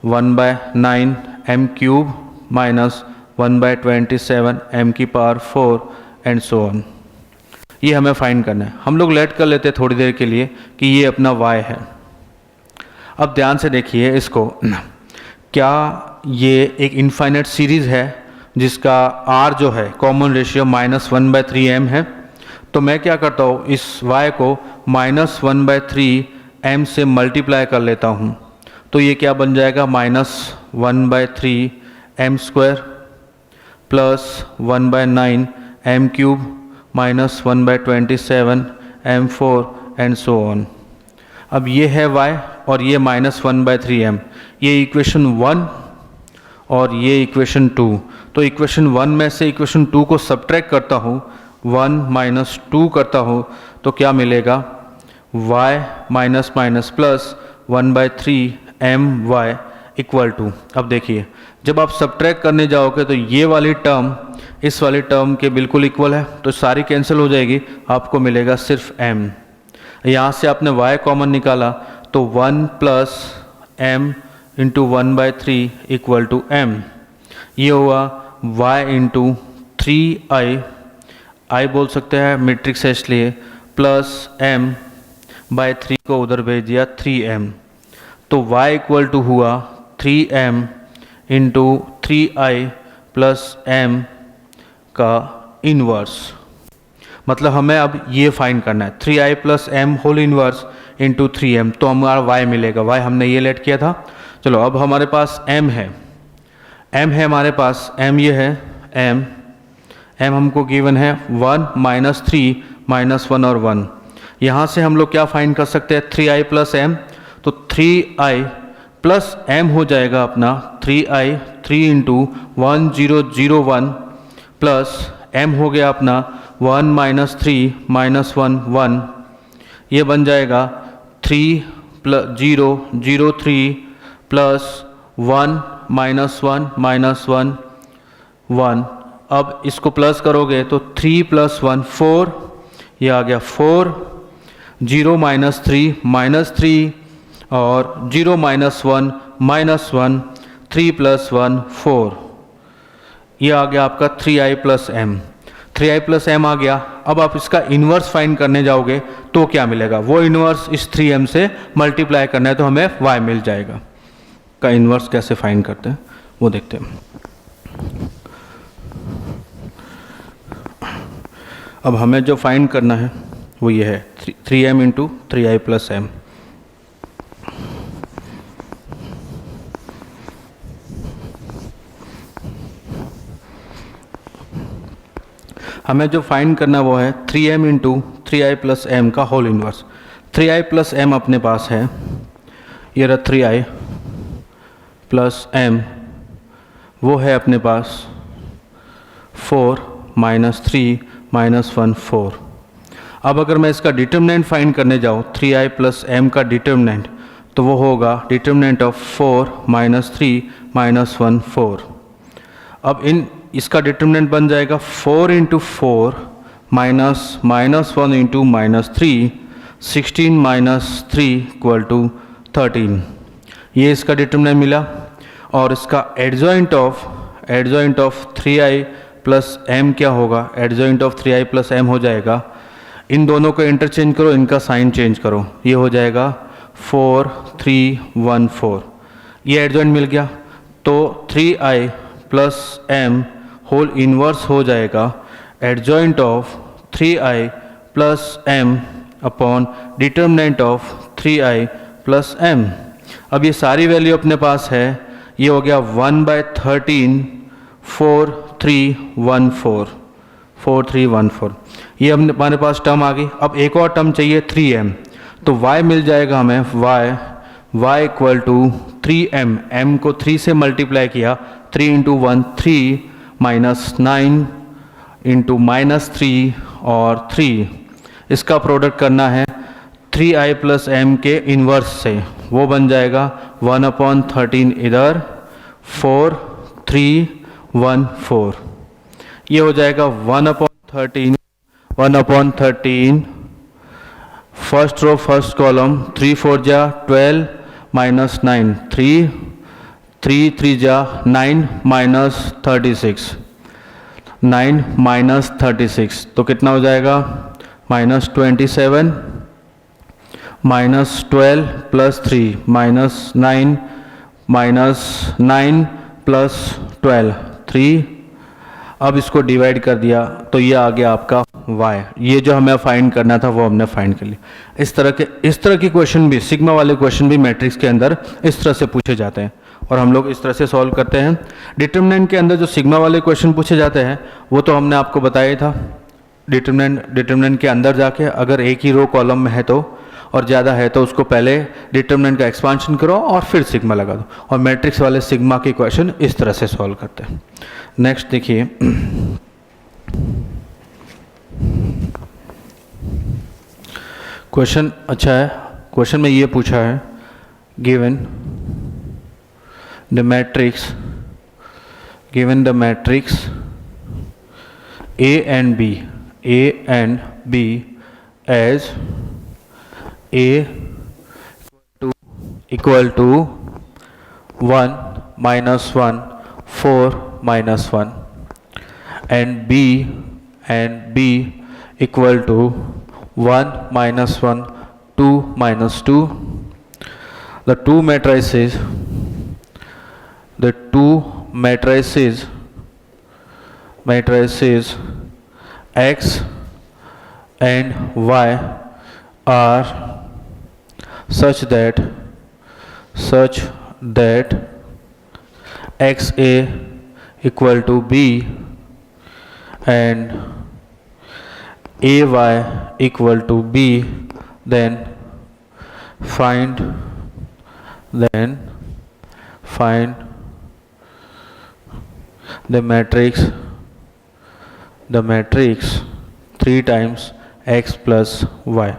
1 by 9 m cube minus 1 by 27 m की पावर 4 एंड सो ऑन। ये हमें फाइंड करना है। हम लोग लेट कर लेते हैं थोड़ी देर के लिए कि ये अपना y है। अब ध्यान से देखिए इसको, क्या ये एक इनफाइनाइट सीरीज़ है जिसका r जो है कॉमन रेशियो -1/3m है। तो मैं क्या करता हूँ, इस y को -1/3m से मल्टीप्लाई कर लेता हूँ। तो ये क्या बन जाएगा, -1/3m² plus 1/9m³ minus 1/27m4 and so on. अब ये है y और ये -1/3m, ये इक्वेशन 1 और ये इक्वेशन 2। तो इक्वेशन 1 में से इक्वेशन 2 को सब्ट्रैक्ट करता हूँ, 1 - 2 करता हूँ, तो क्या मिलेगा, y minus minus plus 1/3my equal to. अब देखिए जब आप सब्ट्रैक्ट करने जाओगे तो ये वाली टर्म इस वाली टर्म के बिल्कुल इक्वल है, तो सारी कैंसिल हो जाएगी, आपको मिलेगा सिर्फ m। यहाँ से आपने y कॉमन निकाला तो 1 + m × 1/3 इक्वल टू m। ये हुआ y × 3i बोल सकते हैं मैट्रिक्स है इसलिए, प्लस m/3 को उधर भेज दिया 3m। तो y इक्वल टू हुआ 3m × 3i + m का इन्वर्स। मतलब हमें अब ये फाइंड करना है 3i + m whole inverse × 3m, तो हमारा y मिलेगा। y हमने ये लेट किया था। चलो अब हमारे पास m है हमारे पास m ये है m हमको गिवन है 1 - 3 - 1 और 1। यहाँ से हम लोग क्या फाइंड कर सकते हैं, 3i + m, तो 3i + m हो जाएगा अपना 3i 3 × 1001 प्लस m हो गया अपना 1 - 3 - 1 1। ये बन जाएगा 3 + 0 0 3 प्लस 1 - 1 - 1 1। अब इसको प्लस करोगे तो 3 + 1 4, ये आ गया 4, 0 - 3 -3 और 0 - 1 -1, 3 + 1 4। ये आ गया आपका 3i + m। 3i + m आ गया। अब आप इसका इन्वर्स फाइंड करने जाओगे तो क्या मिलेगा, वो इन्वर्स इस 3m से मल्टीप्लाई करना है तो हमें y मिल जाएगा। का इन्वर्स कैसे फाइंड करते हैं वो देखते हैं। अब हमें जो फाइंड करना है वो ये है 3m × 3i + m। हमें जो फाइंड करना वो है 3m × 3i + m का होल इन्वर्स। 3i + m अपने पास है, ये रहा 3i + m, वो है अपने पास 4 - 3 - 1 4। अब अगर मैं इसका डिटर्मिनेंट फाइंड करने जाऊँ 3i + m का डिटर्मिनेंट, तो वो होगा डिटर्मिनेंट ऑफ 4 - 3 - 1 4। अब इसका डिटर्मिनेंट बन जाएगा 4 × 4 -1 × -3 16 - 3 = 13। ये इसका डिटर्मिनेंट मिला। और इसका एडजॉइंट ऑफ 3i + m क्या होगा, एडजॉइंट ऑफ 3i + m हो जाएगा, इन दोनों को इंटरचेंज करो, इनका साइन चेंज करो, ये हो जाएगा 4 3 1 4। ये एडजॉइंट मिल गया तो 3i + m होल इन्वर्स हो जाएगा adjoint of 3i + m upon determinant of 3i + m। अब ये सारी वैल्यू अपने पास है, ये हो गया 1/13 4 3 1 4 4 3 1 4। ये हमारे पास टर्म आ गई। अब एक और टर्म चाहिए 3m, तो y मिल जाएगा हमें, y equal to 3m, m को 3 से मल्टीप्लाई किया, 3 × 1 3 -9 × -3 और 3। इसका प्रोडक्ट करना है 3i + m के इन्वर्स से, वो बन जाएगा 1/13 इधर 4 3 1 4। ये हो जाएगा 1/13 फर्स्ट रो फर्स्ट कॉलम 3 4 जा 12 -9 3 3 3 जा 9 -36 9 -36, तो कितना हो जाएगा -27 -12 + 3 -9 -9 + 12 3। अब इसको डिवाइड कर दिया तो ये आ गया आपका y। ये जो हमें फाइंड करना था वो हमने फाइंड कर लिया। इस तरह की क्वेश्चन भी, सिग्मा वाले क्वेश्चन भी मैट्रिक्स के अंदर इस तरह से पूछे जाते हैं और हम लोग इस तरह से सॉल्व करते हैं। डिटरमिनेंट के अंदर जो सिग्मा वाले क्वेश्चन पूछे जाते हैं वो तो हमने आपको बताया था। डिटरमिनेंट के अंदर जाके अगर एक ही रो कॉलम में है तो और ज़्यादा है तो उसको पहले डिटरमिनेंट का एक्सपांशन करो और फिर सिग्मा लगा दो, और मैट्रिक्स वाले सिग्मा के क्वेश्चन इस तरह से सॉल्व करते हैं। नेक्स्ट देखिए, क्वेश्चन अच्छा है। क्वेश्चन में ये पूछा है, given the matrix A and B as A equal to 1 -1 4 -1 and B equal to 1 -1 2 -2. The two matrices X and Y are such that XA equal to B and AY equal to B, then find the matrix 3 times x plus y।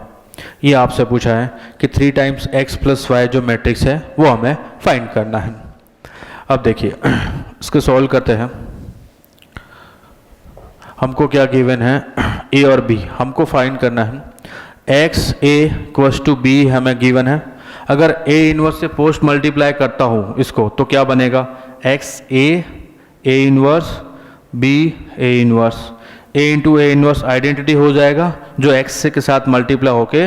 ये आपसे पूछा है कि 3 times x plus y जो matrix है वो हमें find करना है। अब देखिए इसको सॉल्व करते हैं। हमको क्या गिवन है, a और b हमको फाइंड करना है। x a equals to b हमें गिवन है। अगर a इनवर्स से पोस्ट मल्टीप्लाई करता हूँ इसको तो क्या बनेगा, x a inverse b a inverse, a into A inverse identity हो जाएगा जो x से के साथ मल्टीप्लाई होके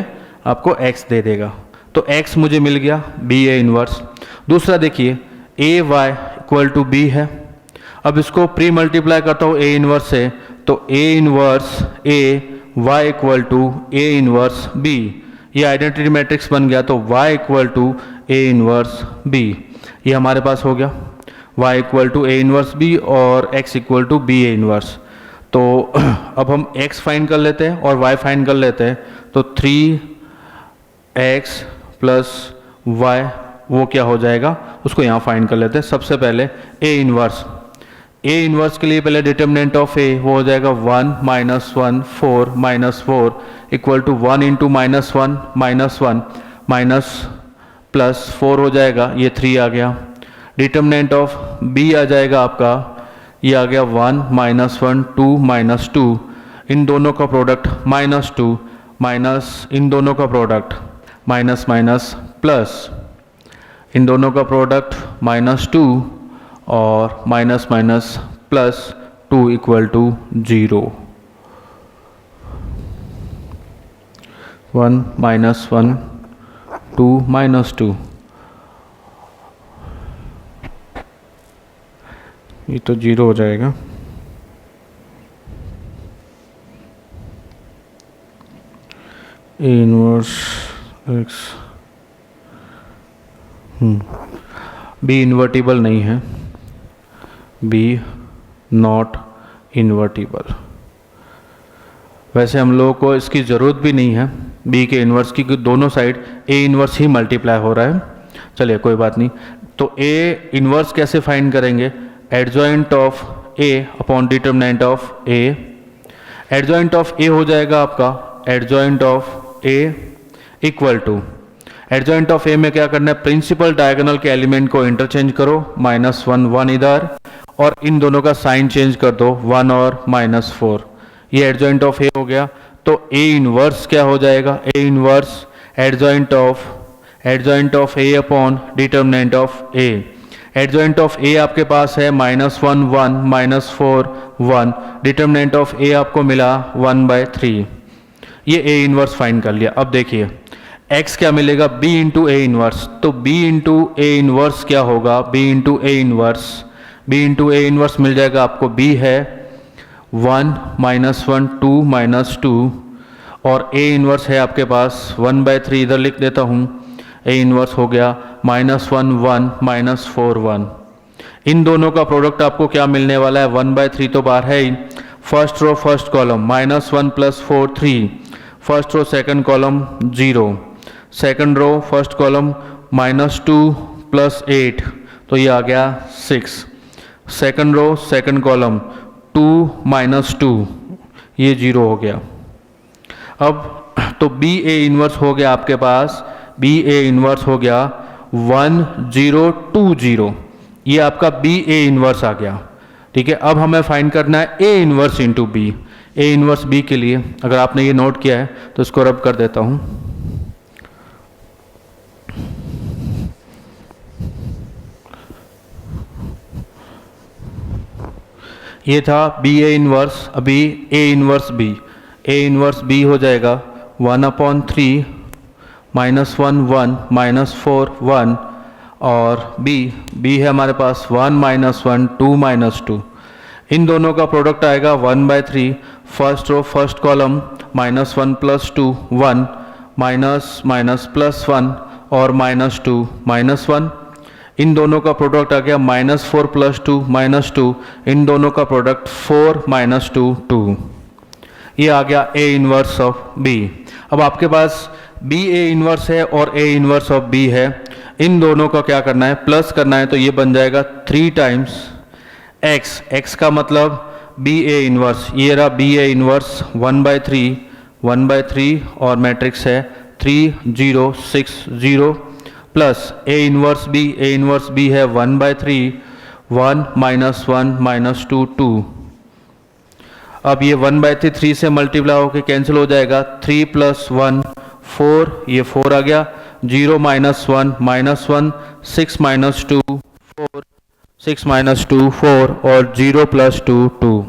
आपको x दे देगा। तो x मुझे मिल गया b a इनवर्स। दूसरा देखिए a y equal to b है। अब इसको प्री मल्टीप्लाई करता हूँ a इनवर्स से तो a inverse a y equal to a inverse b, ये आइडेंटिटी मैट्रिक्स बन गया। तो y equal to a inverse b ये हमारे पास हो गया, y equal to a inverse b और x equal to b a inverse. तो अब हम x फाइंड कर लेते हैं और y फाइंड कर लेते हैं। तो 3x प्लस y वो क्या हो जाएगा, उसको यहाँ फाइंड कर लेते हैं। सबसे पहले a इनवर्स के लिए पहले डिटर्मिनेंट ऑफ a वो हो जाएगा 1 -1 4 -4 equal to 1 into -1 -1 minus plus 4 हो जाएगा, ये 3 आ गया। डिटर्मिनेंट ऑफ b आ जाएगा आपका, ये आ गया 1 -1 2 -2, इन दोनों का प्रोडक्ट -2 माइनस इन दोनों का प्रोडक्ट माइनस माइनस प्लस इन दोनों का प्रोडक्ट -2 और minus minus plus 2 equal to 0। 1 -1 2 -2, ये तो 0 हो जाएगा। A inverse X B invertible नहीं है, बी नॉट इन्वर्टिबल। वैसे हम लोगों को इसकी ज़रूरत भी नहीं है बी के इन्वर्स की, क्योंकि दोनों साइड ए इन्वर्स ही मल्टीप्लाई हो रहा है। चलिए कोई बात नहीं। तो ए इन्वर्स कैसे फाइंड करेंगे, adjoint of A upon determinant of A. Adjoint of A हो जाएगा आपका adjoint of A equal to, adjoint of A में क्या करना है, प्रिंसिपल डायगोनल के एलिमेंट को इंटरचेंज करो, -1 1 इधर और इन दोनों का साइन चेंज कर दो 1 और -4, ये एडजॉइंट ऑफ ए हो गया। तो ए इनवर्स क्या हो जाएगा, A inverse adjoint of A upon determinant of A. Adjoint of A आपके पास है -1 1 -4 1, डिटर्मिनेंट ऑफ ए आपको मिला 1/3। ये ए इनवर्स फाइंड कर लिया। अब देखिए x क्या मिलेगा, b इंटू ए इनवर्स। तो b इंटू ए इनवर्स क्या होगा, b into A inverse, b into A inverse मिल जाएगा आपको, b है 1 माइनस 1 2 माइनस 2 और a इनवर्स है आपके पास 1/3, इधर लिख देता हूँ, a इनवर्स हो गया -1 1 -4 1। इन दोनों का प्रोडक्ट आपको क्या मिलने वाला है, 1/3 तो बाहर है ही, first row first column -1 + 4 3, first row second column 0, second row first column -2 + 8 तो ये आ गया 6, सेकंड रो सेकंड कॉलम 2 - 2 ये 0 हो गया। अब तो बी ए इनवर्स हो गया आपके पास, बी ए इनवर्स हो गया 1 0 2 0, ये आपका बी ए इनवर्स आ गया। ठीक है, अब हमें फाइंड करना है A inverse into B. A inverse B के लिए अगर आपने ये नोट किया है तो इसको रब कर देता हूँ। ये था बी ए इनवर्स, अभी A inverse B, A inverse B हो जाएगा 1/3 -1 1 -4 1 और बी है हमारे पास 1 -1 2 -2। इन दोनों का प्रोडक्ट आएगा 1/3, first row first column -1 + 2 1 minus minus +1 और -2 -1। इन दोनों का प्रोडक्ट आ गया -4 + 2 -2, इन दोनों का प्रोडक्ट 4 -2 2। ये आ गया ए इनवर्स ऑफ बी। अब आपके पास बी ए इनवर्स है और ए इनवर्स ऑफ बी है, इन दोनों का क्या करना है, प्लस करना है। तो ये बन जाएगा 3 टाइम्स एक्स, एक्स का मतलब बी ए इनवर्स, ये रहा बी ए इनवर्स 1/3 और मैट्रिक्स है 3 0 6 0 प्लस ए इनवर्स बी है 1/3 1 -1 -2 2। अब ये 1/3 से मल्टीप्लाई होकर कैंसिल हो जाएगा, 3 + 1 4, ये 4 आ गया, 0 -1 -1 6 -2 4 6 -2 4 और 0 + 2 2।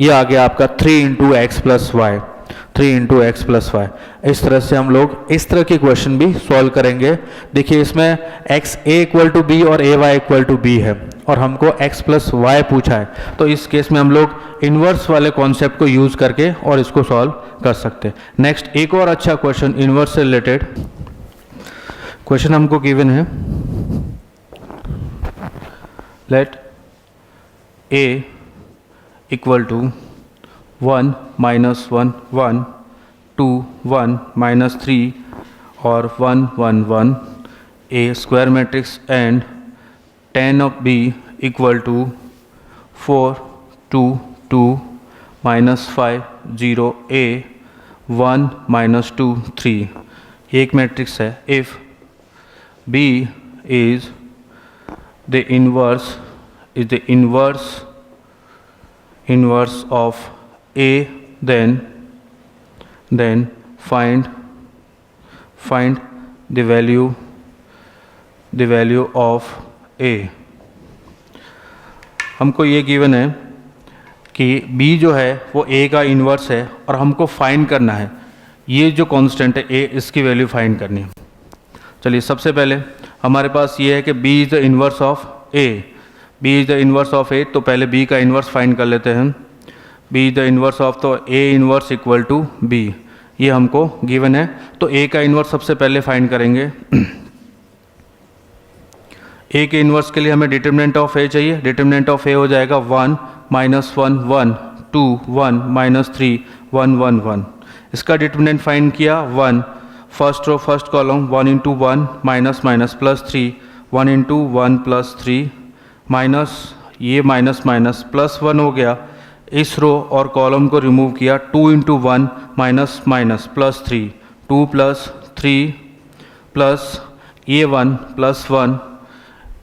ये आ गया आपका 3 × x + y, 3 × x + y। इस तरह से हम लोग इस तरह के क्वेश्चन भी सॉल्व करेंगे। देखिए इसमें x a = b और a y = b है और हमको x + y पूछा है, तो इस केस में हम लोग इन्वर्स वाले कॉन्सेप्ट को यूज करके और इसको सॉल्व कर सकते हैं। नेक्स्ट एक और अच्छा क्वेश्चन इन्वर्स से रिलेटेड क्वेश्चन हमको गिवन है, लेट a = 1 -1 1 2 1 -3 और 1 1 1 a square matrix and tan of b = 4 2 2 -5 0 a 1 -2 3, एक मैट्रिक्स है। If b is the inverse of a, then find the value of a। हमको ये गिवन है कि b जो है वो a का इन्वर्स है और हमको फाइंड करना है ये जो कांस्टेंट है a, इसकी वैल्यू फाइंड करनी है। चलिए सबसे पहले हमारे पास ये है कि b is the inverse of a, b is the inverse of a, तो पहले b का इन्वर्स फाइंड कर लेते हैं। b is the inverse of, तो a इन्वर्स = b, ये हमको गिवन है। तो a का इन्वर्स सबसे पहले फाइंड करेंगे। a के इन्वर्स के लिए हमें डिटरमिनेंट ऑफ a चाहिए, डिटरमिनेंट ऑफ a हो जाएगा 1 -1 1 2 1 -3 1 1 1। इसका डिटरमिनेंट फाइंड किया 1, first row first column 1 × 1 minus minus +3 1 × 1 +3 minus ये माइनस माइनस +1 हो गया। इस रो और कॉलम को रिमूव किया, 2 × 1 माइनस माइनस +3 2 + 3 प्लस ये 1 +1,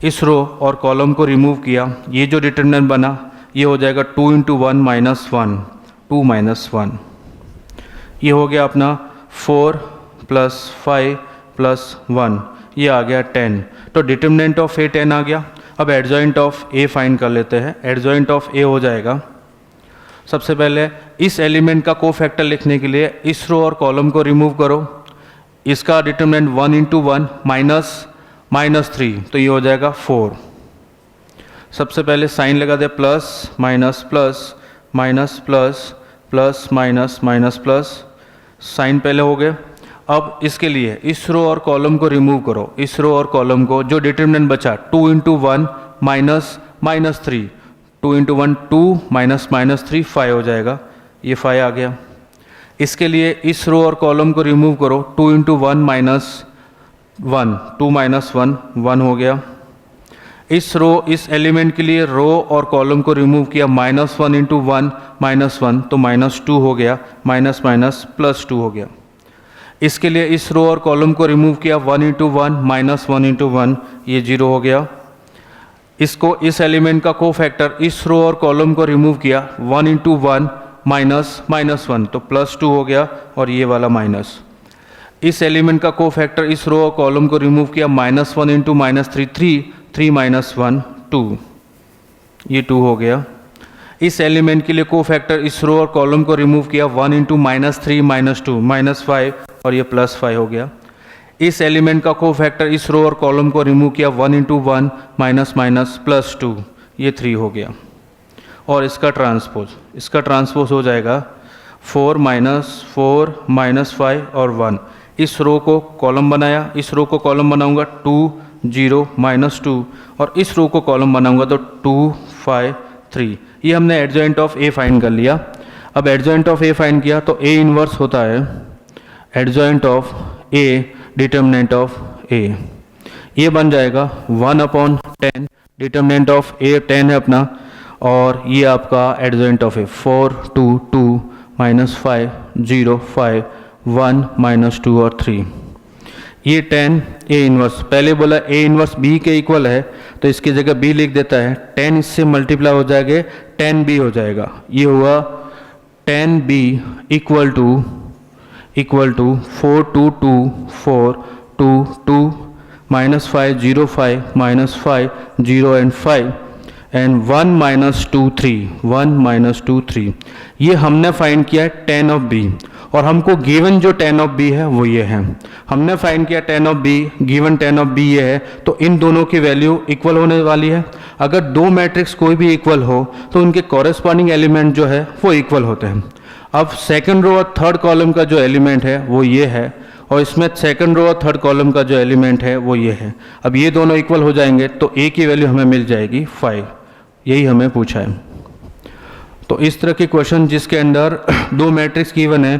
इस रो और कॉलम को रिमूव किया, ये जो डिटरमिनेंट बना ये हो जाएगा 2 × 1 -1 2 -1। ये हो गया अपना 4 + 5 + 1, ये आ गया 10। तो डिटरमिनेंट ऑफ a 10 आ गया। अब एडजॉइंट ऑफ a फाइंड कर लेते हैं। एडजॉइंट ऑफ a हो जाएगा सबसे पहले इस एलिमेंट का कोफैक्टर लिखने के लिए इस रो और कॉलम को रिमूव करो। इसका डिटरमिनेंट 1 इंटू 1 -3, तो ये हो जाएगा 4। सबसे पहले साइन लगा दे, plus minus plus minus plus plus minus minus plus, sign पहले हो गए। अब इसके लिए इस रो और कॉलम को रिमूव करो, इस रो और कॉलम को, जो डिटरमिनेंट बचा 2 इंटू 1 -3, 2 इंटू 1 2 -3 5 हो जाएगा, ये 5 आ गया। इसके लिए इस रो और कॉलम को रिमूव करो, 2 इंटू 1 -1, 2 -1 1 हो गया। इस एलिमेंट के लिए रो और कॉलम को रिमूव किया, -1 इंटू 1 -1, तो -2 हो गया, माइनस माइनस +2 हो गया। इसके लिए इस रो और कॉलम को रिमूव किया, 1 इंटू 1 -1 इंटू 1, ये 0 हो गया। इस एलिमेंट का कोफैक्टर इस रो और कॉलम को रिमूव किया, 1 इंटू 1 -1, तो +2 हो गया, और ये वाला माइनस। इस एलिमेंट का कोफैक्टर इस रो और कॉलम को रिमूव किया, -1 इंटू -3 3 -1 2, ये 2 हो गया। इस एलिमेंट के लिए कोफैक्टर इस रो और कॉलम को रिमूव किया, 1 इंटू -3 -2 -5, और ये +5 हो गया। इस एलिमेंट का कोफैक्टर इस रो और कॉलम को रिमूव किया, 1 इंटू 1 +2, ये 3 हो गया। और इसका ट्रांसपोज हो जाएगा 4 -5 और 1। इस रो को कॉलम बनाया, इस रो को कॉलम बनाऊंगा 2 0 -2, और इस रो को कॉलम बनाऊंगा तो 2 5 3। ये हमने एडजॉइंट ऑफ ए फाइंड कर लिया। अब एडजॉइंट ऑफ ए फाइंड किया तो ए इनवर्स होता है adjoint of A determinant of A, ये बन जाएगा 1/10, डिटर्मिनेंट ऑफ ए 10 है अपना, और ये आपका एडजॉइंट ऑफ ए 4 2 2 -5 0 5 1 -2 और 3, ये 10 ए इनवर्स। पहले बोला ए इनवर्स बी के इक्वल है, तो इसकी जगह बी लिख देता है, 10 इससे मल्टीप्लाई हो जाएगा, 10 बी हो जाएगा। ये हुआ 10 B equal to 4 2 2 4 2 2 -5 0 5 -5 0 and 5 and 1 -2 3। ये हमने फाइंड किया है 10 ऑफ बी, और हमको गिवन जो 10 ऑफ बी है वो ये है। हमने फाइंड किया 10 of B, given 10 of B ये है, तो इन दोनों की वैल्यू इक्वल होने वाली है। अगर दो मैट्रिक्स कोई भी इक्वल हो तो उनके कॉरेस्पॉन्डिंग एलिमेंट जो है वो इक्वल होते हैं। अब सेकंड रो और थर्ड कॉलम का जो एलिमेंट है वो ये है, और इसमें सेकंड रो और थर्ड कॉलम का जो एलिमेंट है वो ये है। अब ये दोनों इक्वल हो जाएंगे तो ए की वैल्यू हमें मिल जाएगी 5, यही हमें पूछा है। तो इस तरह के क्वेश्चन जिसके अंदर दो मैट्रिक्स गिवन है,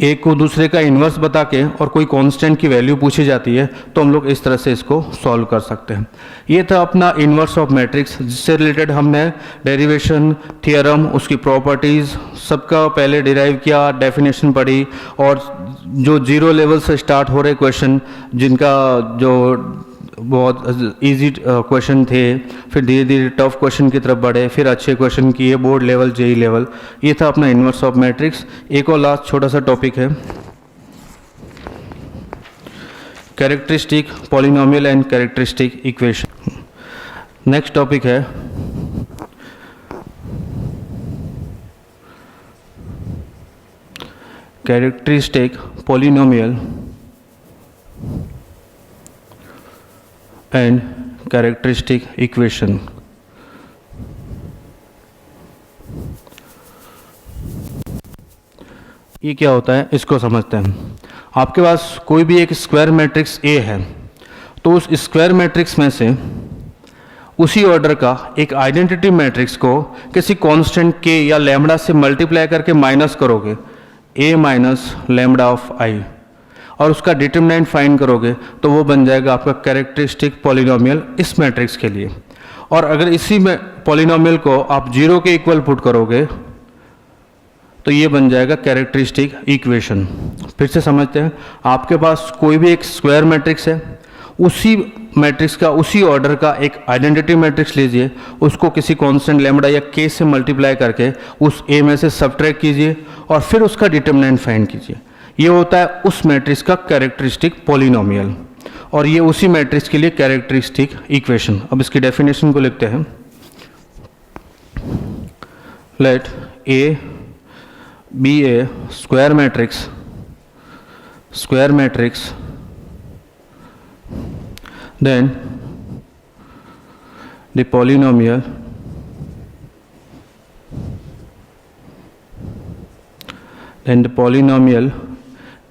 एक को दूसरे का इन्वर्स बता के और कोई कांस्टेंट की वैल्यू पूछी जाती है, तो हम लोग इस तरह से इसको सॉल्व कर सकते हैं। ये था अपना इन्वर्स ऑफ मैट्रिक्स, जिससे रिलेटेड हमने डेरिवेशन थ्योरम, उसकी प्रॉपर्टीज़ सबका पहले डिराइव किया, डेफिनेशन पढ़ी, और जो जीरो लेवल से स्टार्ट हो रहे क्वेश्चन जिनका जो बहुत इजी क्वेश्चन थे, फिर धीरे धीरे टफ क्वेश्चन की तरफ बढ़े, फिर अच्छे क्वेश्चन किए, बोर्ड लेवल जेई लेवल। ये था अपना इन्वर्स ऑफ मैट्रिक्स। एक और लास्ट छोटा सा टॉपिक है characteristic polynomial and characteristic equation. Next topic है characteristic polynomial and characteristic equation. ये क्या होता है इसको समझते हैं। आपके पास कोई भी एक स्क्वायर मैट्रिक्स ए है, तो उस स्क्वायर मैट्रिक्स में से उसी ऑर्डर का एक आइडेंटिटी मैट्रिक्स को किसी कांस्टेंट के या लैम्बडा से मल्टीप्लाई करके माइनस करोगे, ए माइनस लैम्बडा ऑफ आई, और उसका डिटरमिनेंट फाइंड करोगे, तो वो बन जाएगा आपका कैरेक्टरिस्टिक पॉलिनोमियल इस मैट्रिक्स के लिए। और अगर इसी में पॉलिनोमियल को आप 0 के इक्वल पुट करोगे तो ये बन जाएगा कैरेक्टरिस्टिक इक्वेशन। फिर से समझते हैं, आपके पास कोई भी एक स्क्वायर मैट्रिक्स है, उसी मैट्रिक्स का उसी ऑर्डर का एक आइडेंटिटी मैट्रिक्स लीजिए, उसको किसी कांस्टेंट लैम्बडा या के से मल्टीप्लाई करके उस ए में से सबट्रैक्ट कीजिए और फिर उसका डिटरमिनेंट फाइंड कीजिए। ये होता है उस मैट्रिक्स का कैरेक्टरिस्टिक पॉलिनोमियल, और ये उसी मैट्रिक्स के लिए कैरेक्टरिस्टिक इक्वेशन। अब इसकी डेफिनेशन को लिखते हैं। Let A B a square matrix then the polynomial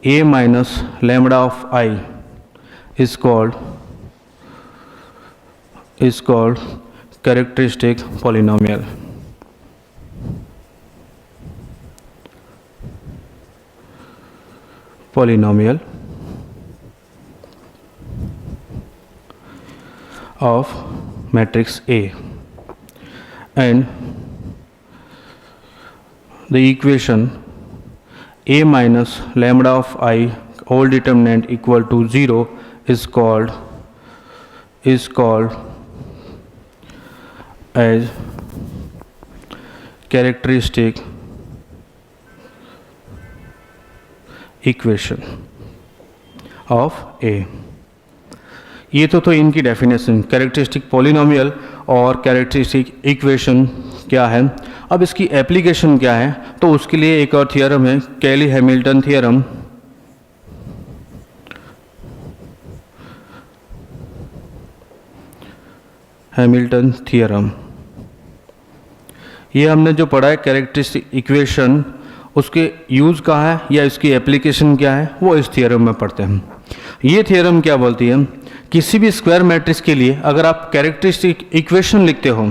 a minus lambda of I is called characteristic polynomial. Of matrix A, and the equation A minus lambda of I whole determinant equal to 0 is called as characteristic equation of A. ये तो इनकी definition characteristic polynomial और characteristic equation क्या है। अब इसकी application क्या है, तो उसके लिए एक और थियरम है, कैली हैमिल्टन थियरम। ये हमने जो पढ़ा है कैरेक्टरिस्टिक इक्वेशन, उसके यूज़ कहाँ है या इसकी एप्लीकेशन क्या है, वो इस थियरम में पढ़ते हैं। ये थियरम क्या बोलती है, किसी भी स्क्वायर मैट्रिक्स के लिए अगर आप कैरेक्टरिस्टिक इक्वेशन लिखते हो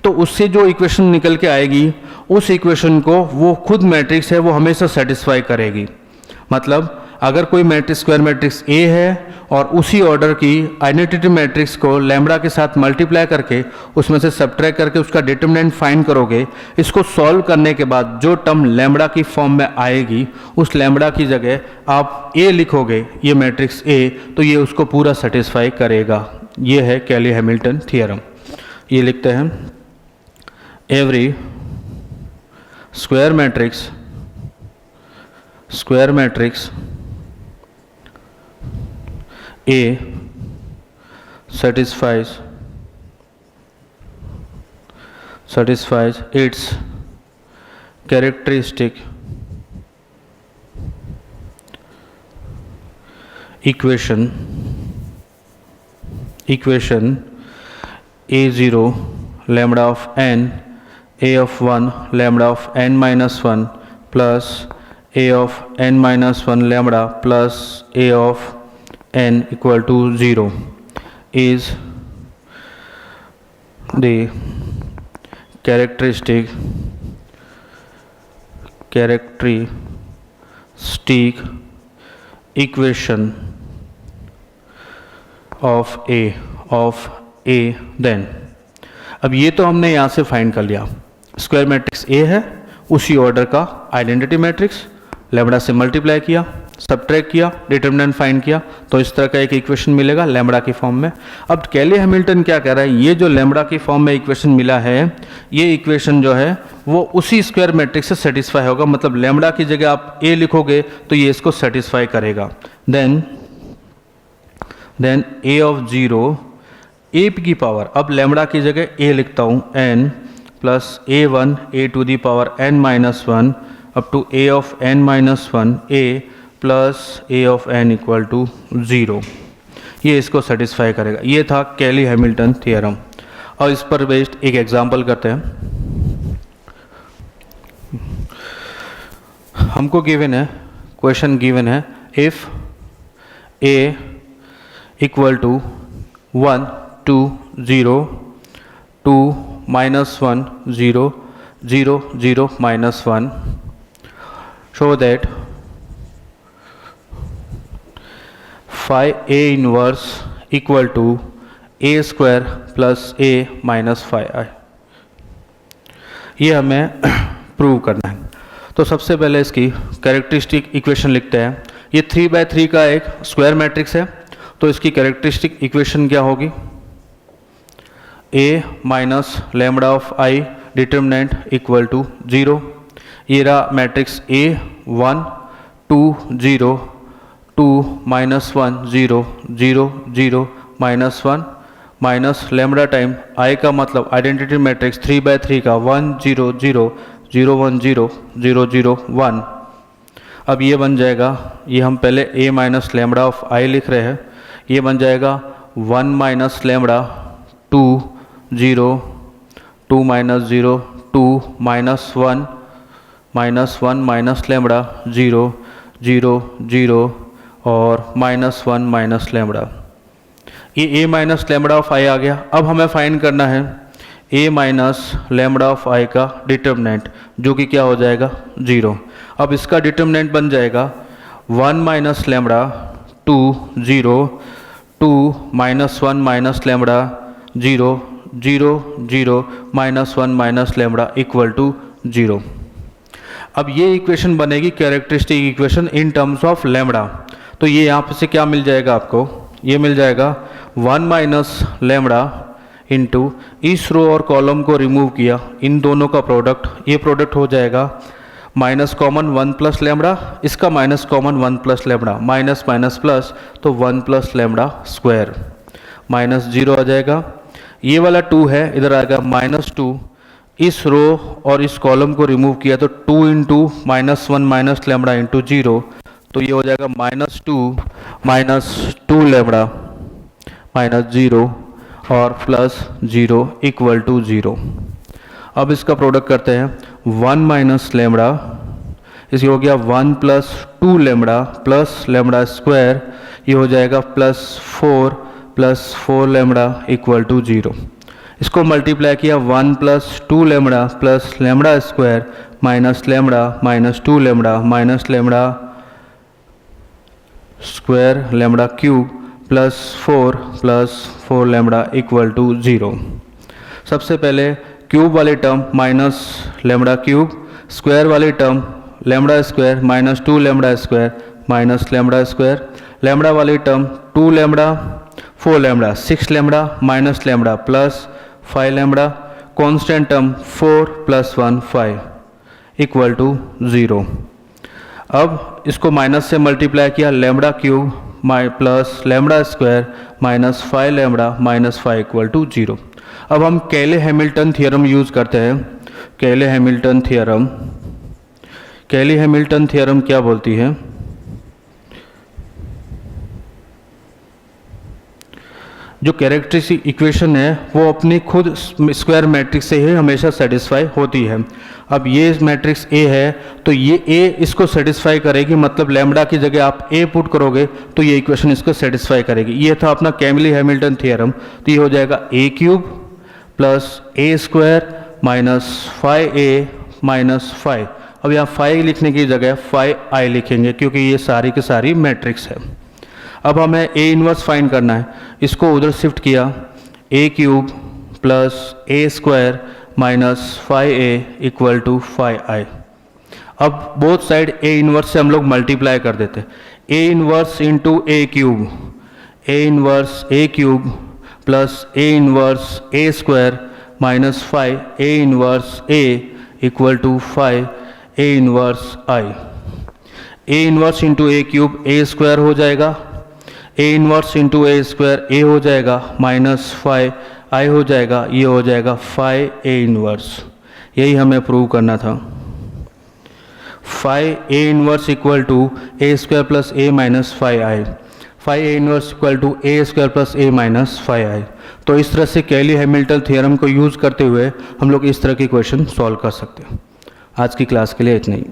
तो उससे जो इक्वेशन निकल के आएगी उस इक्वेशन को वो खुद मैट्रिक्स है वो हमेशा सेटिस्फाई करेगी। मतलब अगर कोई मैट्रिक्स स्क्वायर मैट्रिक्स ए है और उसी ऑर्डर की आइडेंटिटी मैट्रिक्स को लैम्बडा के साथ मल्टीप्लाई करके उसमें से सब्ट्रैक्ट करके उसका डिटरमिनेंट फाइंड करोगे, इसको सॉल्व करने के बाद जो टर्म लैम्बडा की फॉर्म में आएगी उस लैम्बडा की जगह आप ए लिखोगे, ये मैट्रिक्स ए, तो ये उसको पूरा सेटिस्फाई करेगा। ये है कैली हैमिल्टन थियरम। ये लिखते हैं every square matrix A satisfies its characteristic equation A0 lambda of n, A of 1 lambda of n minus 1 plus A of n minus 1 lambda plus A of n equal to 0 is the characteristic equation of A then। अब ये तो हमने यहाँ से find कर लिया, square matrix A है, उसी ऑर्डर का आइडेंटिटी मैट्रिक्स, लैम्बडा से मल्टीप्लाई किया, सब्ट्रैक्ट किया, डिटरमिनेंट फाइंड किया, तो इस तरह का एक इक्वेशन मिलेगा लैम्बडा की फॉर्म में। अब कैली हैमिल्टन क्या कह रहा है, ये जो लैम्बडा की फॉर्म में इक्वेशन मिला है, ये इक्वेशन जो है वो उसी स्क्वायर मैट्रिक्स से सेटिस्फाई होगा। मतलब लैम्बडा की जगह आप ए लिखोगे तो ये इसको सेटिस्फाई करेगा। देन ए ऑफ 0 ए की पावर, अब लैम्बडा की जगह ए लिखता हूँ n plus a1 a to the power n minus 1 up to a of n minus 1 a plus a of n equal to 0, ये इसको सेटिस्फाई करेगा। ये था कैली हैमिल्टन थियरम। और इस पर बेस्ड एक एग्जांपल करते हैं। हमको गिवन है, क्वेश्चन गिवन है, if a equal to 1 2 0 2 minus 1 0 0 0 minus 1, show that phi a inverse equal to a square plus a minus phi I। ये हमें प्रूव करना है। तो सबसे पहले इसकी कैरेक्टरिस्टिक इक्वेशन लिखते हैं। ये 3/3 का एक स्क्वायर मैट्रिक्स है, तो इसकी कैरेक्टरिस्टिक इक्वेशन क्या होगी, a minus lambda of I determinant equal to 0। ये रहा matrix A 1 2 0 2 minus 1 0 0 0 minus 1 minus lambda time I का मतलब आइडेंटिटी मैट्रिक्स 3/3 का 1 0 0 0 1 0 0 0 1। अब ये बन जाएगा, ये हम पहले a minus lambda of i लिख रहे हैं, ये बन जाएगा 1 minus lambda 2 0 2 minus 0 2 minus 1 minus lambda 0 0 0 और -1 माइनस लेमड़ा। ये a minus lambda of i आ गया। अब हमें फाइंड करना है a minus lambda of i का डिटर्मिनेंट, जो कि क्या हो जाएगा 0। अब इसका डिटर्मिनेंट बन जाएगा 1 minus lambda 2 0 2 -1 minus lambda 0 0 0 -1 minus lambda equal to 0। अब ये इक्वेशन बनेगी characteristic equation in terms of lambda. तो ये यहाँ से क्या मिल जाएगा आपको, ये मिल जाएगा 1 माइनस लेमड़ा इंटू इस रो और कॉलम को रिमूव किया, इन दोनों का प्रोडक्ट, ये प्रोडक्ट हो जाएगा माइनस कॉमन 1 प्लस लेमड़ा, इसका minus common 1 plus lambda, minus minus plus तो 1 प्लस लेमड़ा स्क्वायर, माइनस 0 आ जाएगा। ये वाला 2 है, इधर आएगा -2, इस रो और इस कॉलम को रिमूव किया तो 2 इंटू -1 माइनस लेमड़ा इंटू 0, तो ये हो जाएगा -2 लेमड़ा -0 और +0 इक्वल टू 0। अब इसका प्रोडक्ट करते हैं, 1 माइनस लेमड़ा, इसकी हो गया 1 plus 2 lambda plus lambda square, ये हो जाएगा +4 लेमड़ा इक्वल टू 0। इसको मल्टीप्लाई किया 1 plus 2 lambda plus lambda square minus lambda minus 2 lambda minus lambda square lambda cube +4 lambda equal to 0। सबसे पहले क्यूब वाले term minus lambda cube, square वाली term lambda square minus 2 lambda square minus lambda square, lambda वाली term 2 lambda 4 lambda 6 lambda minus lambda plus 5 lambda, constant term 4 + 1 5 equal to 0। अब इसको minus से multiply किया, lambda cube plus lambda square minus 5 lambda minus 5 equal to 0। अब हम केले Hamilton theorem use करते हैं। केले हैमिल्टन थ्योरम क्या बोलती है, जो कैरेक्टरिस्टिक इक्वेशन है वो अपनी खुद स्क्वायर मैट्रिक्स से ही हमेशा सेटिस्फाई होती है। अब ये मैट्रिक्स A है तो ये A इसको सेटिस्फाई करेगी, मतलब लेमड़ा की जगह आप A पुट करोगे तो ये इक्वेशन इसको सेटिस्फाई करेगी। ये था अपना केली हैमिल्टन थ्योरम। तो ये हो जाएगा A³ plus A² minus 5A minus 5। अब यहाँ 5 लिखने की जगह 5i लिखेंगे क्योंकि ये सारी की सारी मैट्रिक्स है। अब हमें A इन्वर्स फाइंड करना है, इसको उधर शिफ्ट किया, A³ plus A² minus 5A equal to 5i। अब बोथ साइड A इन्वर्स से हम लोग मल्टीप्लाई कर देते, A inverse into A³, A inverse A³ plus A inverse A² minus 5 A inverse A equal to 5 A inverse I। A inverse into A³ A² हो जाएगा, A inverse into A² A हो जाएगा minus 5 I हो जाएगा, ये हो जाएगा 5 A inverse. यही हमें प्रूव करना था। 5 A inverse equal to A² plus A minus 5i, 5 A inverse equal to A² plus A minus 5i। तो इस तरह से केली हैमिल्टन थ्योरम को यूज़ करते हुए हम लोग इस तरह की क्वेश्चन सॉल्व कर सकते हैं। आज की क्लास के लिए इतना ही।